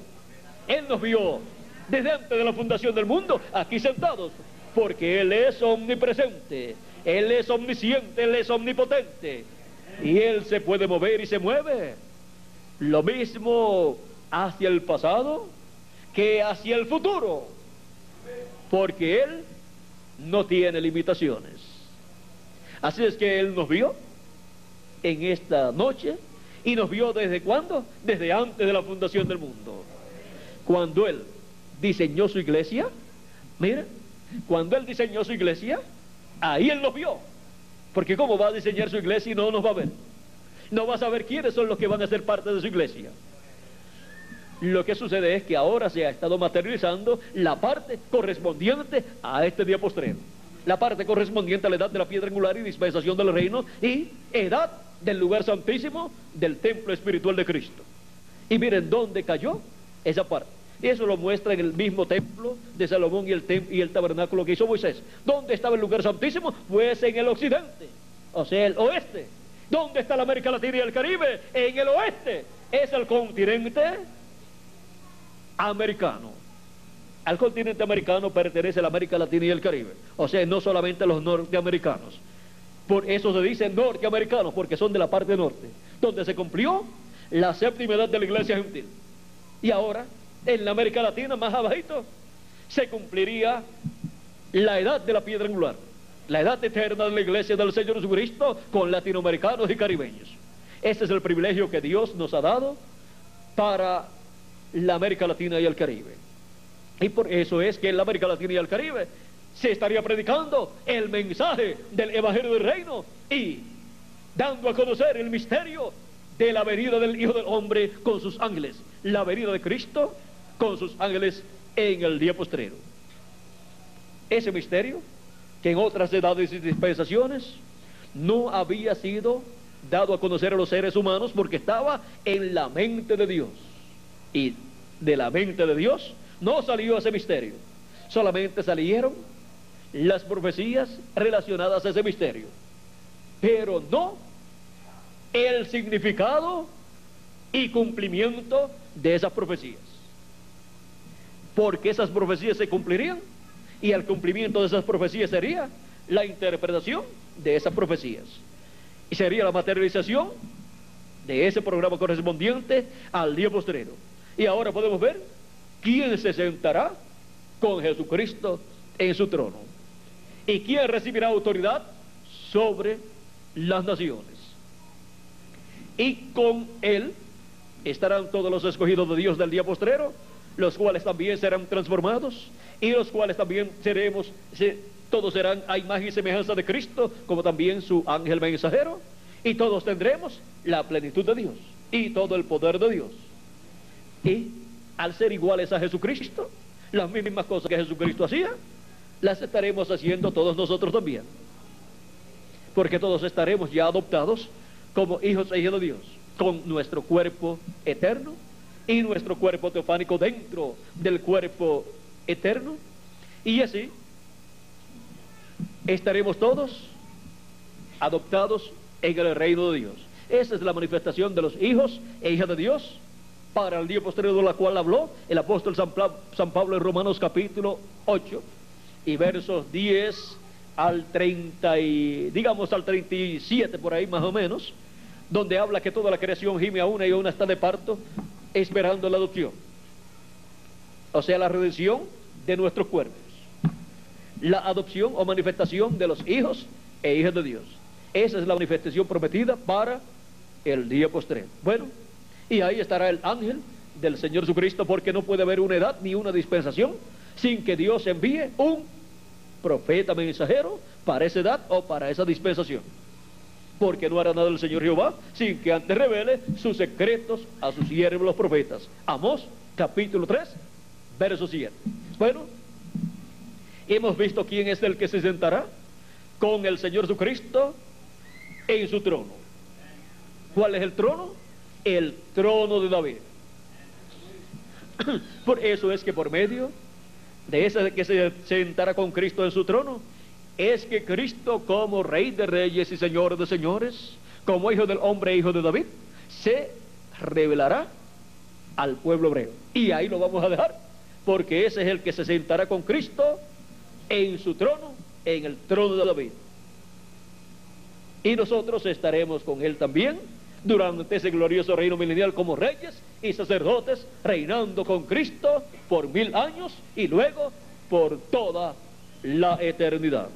Él nos vio desde antes de la fundación del mundo, aquí sentados, porque Él es omnipresente, Él es omnisciente, Él es omnipotente, y Él se puede mover y se mueve. Lo mismo hacia el pasado que hacia el futuro, porque Él no tiene limitaciones. Así es que Él nos vio en esta noche, y nos vio ¿desde cuándo? Desde antes de la fundación del mundo. Cuando Él diseñó su iglesia, mira, cuando Él diseñó su iglesia, ahí Él nos vio. Porque ¿cómo va a diseñar su iglesia y no nos va a ver? No va a saber quiénes son los que van a ser parte de su iglesia. Lo que sucede es que ahora se ha estado materializando la parte correspondiente a este día postrero, la parte correspondiente a la edad de la piedra angular y dispensación del reino, y edad del lugar santísimo del templo espiritual de Cristo. Y miren dónde cayó esa parte. Y eso lo muestra en el mismo templo de Salomón y el tabernáculo que hizo Moisés. ¿Dónde estaba el lugar santísimo? Pues en el occidente, o sea, el oeste. ¿Dónde está la América Latina y el Caribe? En el oeste. Es el continente americano. Al continente americano pertenece la América Latina y el Caribe, o sea, no solamente los norteamericanos. Por eso se dice norteamericanos, porque son de la parte norte, donde se cumplió la séptima edad de la iglesia gentil. Y ahora, en la América Latina, más abajito, se cumpliría la edad de la piedra angular, la edad eterna de la iglesia del Señor Jesucristo, con latinoamericanos y caribeños. Este es el privilegio que Dios nos ha dado para la América Latina y el Caribe. Y por eso es que en la América Latina y el Caribe se estaría predicando el mensaje del Evangelio del Reino y dando a conocer el misterio de la venida del Hijo del Hombre con sus ángeles, la venida de Cristo con sus ángeles en el día postrero. Ese misterio, que en otras edades y dispensaciones no había sido dado a conocer a los seres humanos, porque estaba en la mente de Dios, y de la mente de Dios no salió ese misterio, solamente salieron las profecías relacionadas a ese misterio, pero no el significado y cumplimiento de esas profecías, porque esas profecías se cumplirían, y el cumplimiento de esas profecías sería la interpretación de esas profecías, y sería la materialización de ese programa correspondiente al día postrero. Y ahora podemos ver quién se sentará con Jesucristo en su trono, y quién recibirá autoridad sobre las naciones. Y con Él estarán todos los escogidos de Dios del día postrero, los cuales también serán transformados, y los cuales también todos serán a imagen y semejanza de Cristo, como también su ángel mensajero, y todos tendremos la plenitud de Dios y todo el poder de Dios. Y al ser iguales a Jesucristo, las mismas cosas que Jesucristo hacía, las estaremos haciendo todos nosotros también, porque todos estaremos ya adoptados como hijos e hijas de Dios, con nuestro cuerpo eterno y nuestro cuerpo teofánico dentro del cuerpo eterno, y así estaremos todos adoptados en el reino de Dios. Esa es la manifestación de los hijos e hijas de Dios para el día posterior, de la cual habló el apóstol San Pablo en Romanos capítulo 8 y versos 10 al 30 y digamos al 37 por ahí más o menos, donde habla que toda la creación gime a una y a una está de parto esperando la adopción, o sea, la redención de nuestros cuerpos. la adopción o manifestación de los hijos e hijas de Dios. Esa es la manifestación prometida para el día postrero. Bueno, y ahí estará el ángel del Señor Jesucristo, porque no puede haber una edad ni una dispensación sin que Dios envíe un profeta mensajero para esa edad o para esa dispensación. Porque no hará nada el Señor Jehová sin que antes revele sus secretos a sus siervos los profetas. Amós capítulo 3 verso 7. Bueno, hemos visto quién es el que se sentará con el Señor Jesucristo en su trono. ¿Cuál es el trono? El trono de David. Por eso es que por medio de ese que se sentará con Cristo en su trono, es que Cristo, como Rey de Reyes y Señor de Señores, como Hijo del Hombre, Hijo de David, se revelará al pueblo hebreo. Y ahí lo vamos a dejar, porque ese es el que se sentará con Cristo en su trono, en el trono de David. Y nosotros estaremos con él también durante ese glorioso reino milenial como reyes y sacerdotes, reinando con Cristo por 1000 años y luego por toda la eternidad.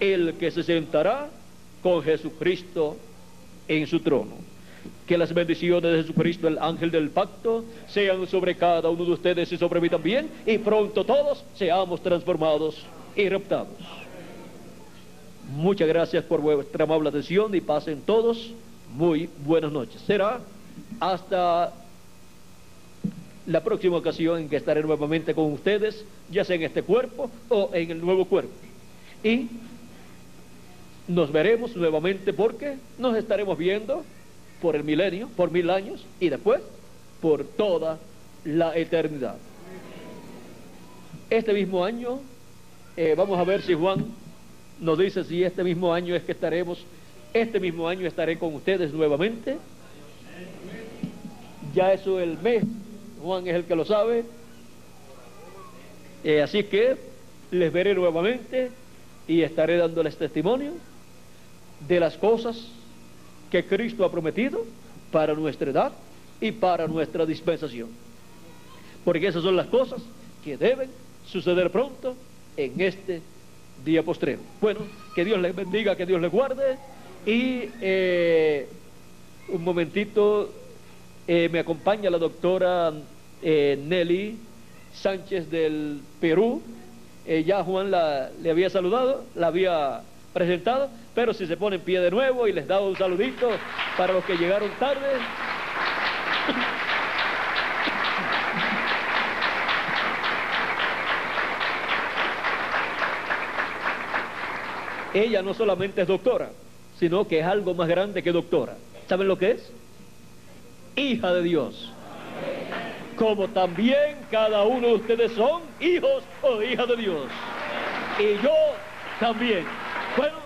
El que se sentará con Jesucristo en su trono. Que las bendiciones de Jesucristo, el ángel del pacto, sean sobre cada uno de ustedes y sobre mí también, y pronto todos seamos transformados y raptados. Muchas gracias por vuestra amable atención y pasen todos muy buenas noches. Será hasta la próxima ocasión en que estaré nuevamente con ustedes, ya sea en este cuerpo o en el nuevo cuerpo. Y nos veremos nuevamente, porque nos estaremos viendo por el milenio, por 1000 años, y después por toda la eternidad. Este mismo año, vamos a ver si Juan nos dice si este mismo año es que estaremos. Este mismo año estaré con ustedes nuevamente. Ya eso el mes, Juan es el que lo sabe. Así que les veré nuevamente y estaré dándoles testimonio de las cosas que Cristo ha prometido para nuestra edad y para nuestra dispensación. Porque esas son las cosas que deben suceder pronto en este día postrero. Bueno, que Dios les bendiga, que Dios les guarde. Y un momentito, me acompaña la doctora Nelly Sánchez del Perú. Ya Juan le había saludado, la había presentado, pero si se pone en pie de nuevo y les da un saludito para los que llegaron tarde. Ella no solamente es doctora, sino que es algo más grande que doctora. ¿Saben lo que es? Hija de Dios. Como también cada uno de ustedes son hijos o hijas de Dios. Y yo también. Bueno,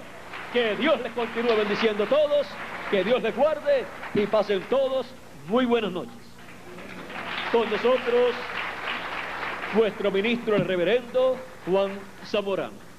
que Dios les continúe bendiciendo a todos, que Dios les guarde y pasen todos muy buenas noches. Con nosotros, vuestro ministro, el reverendo Juan Zamorano.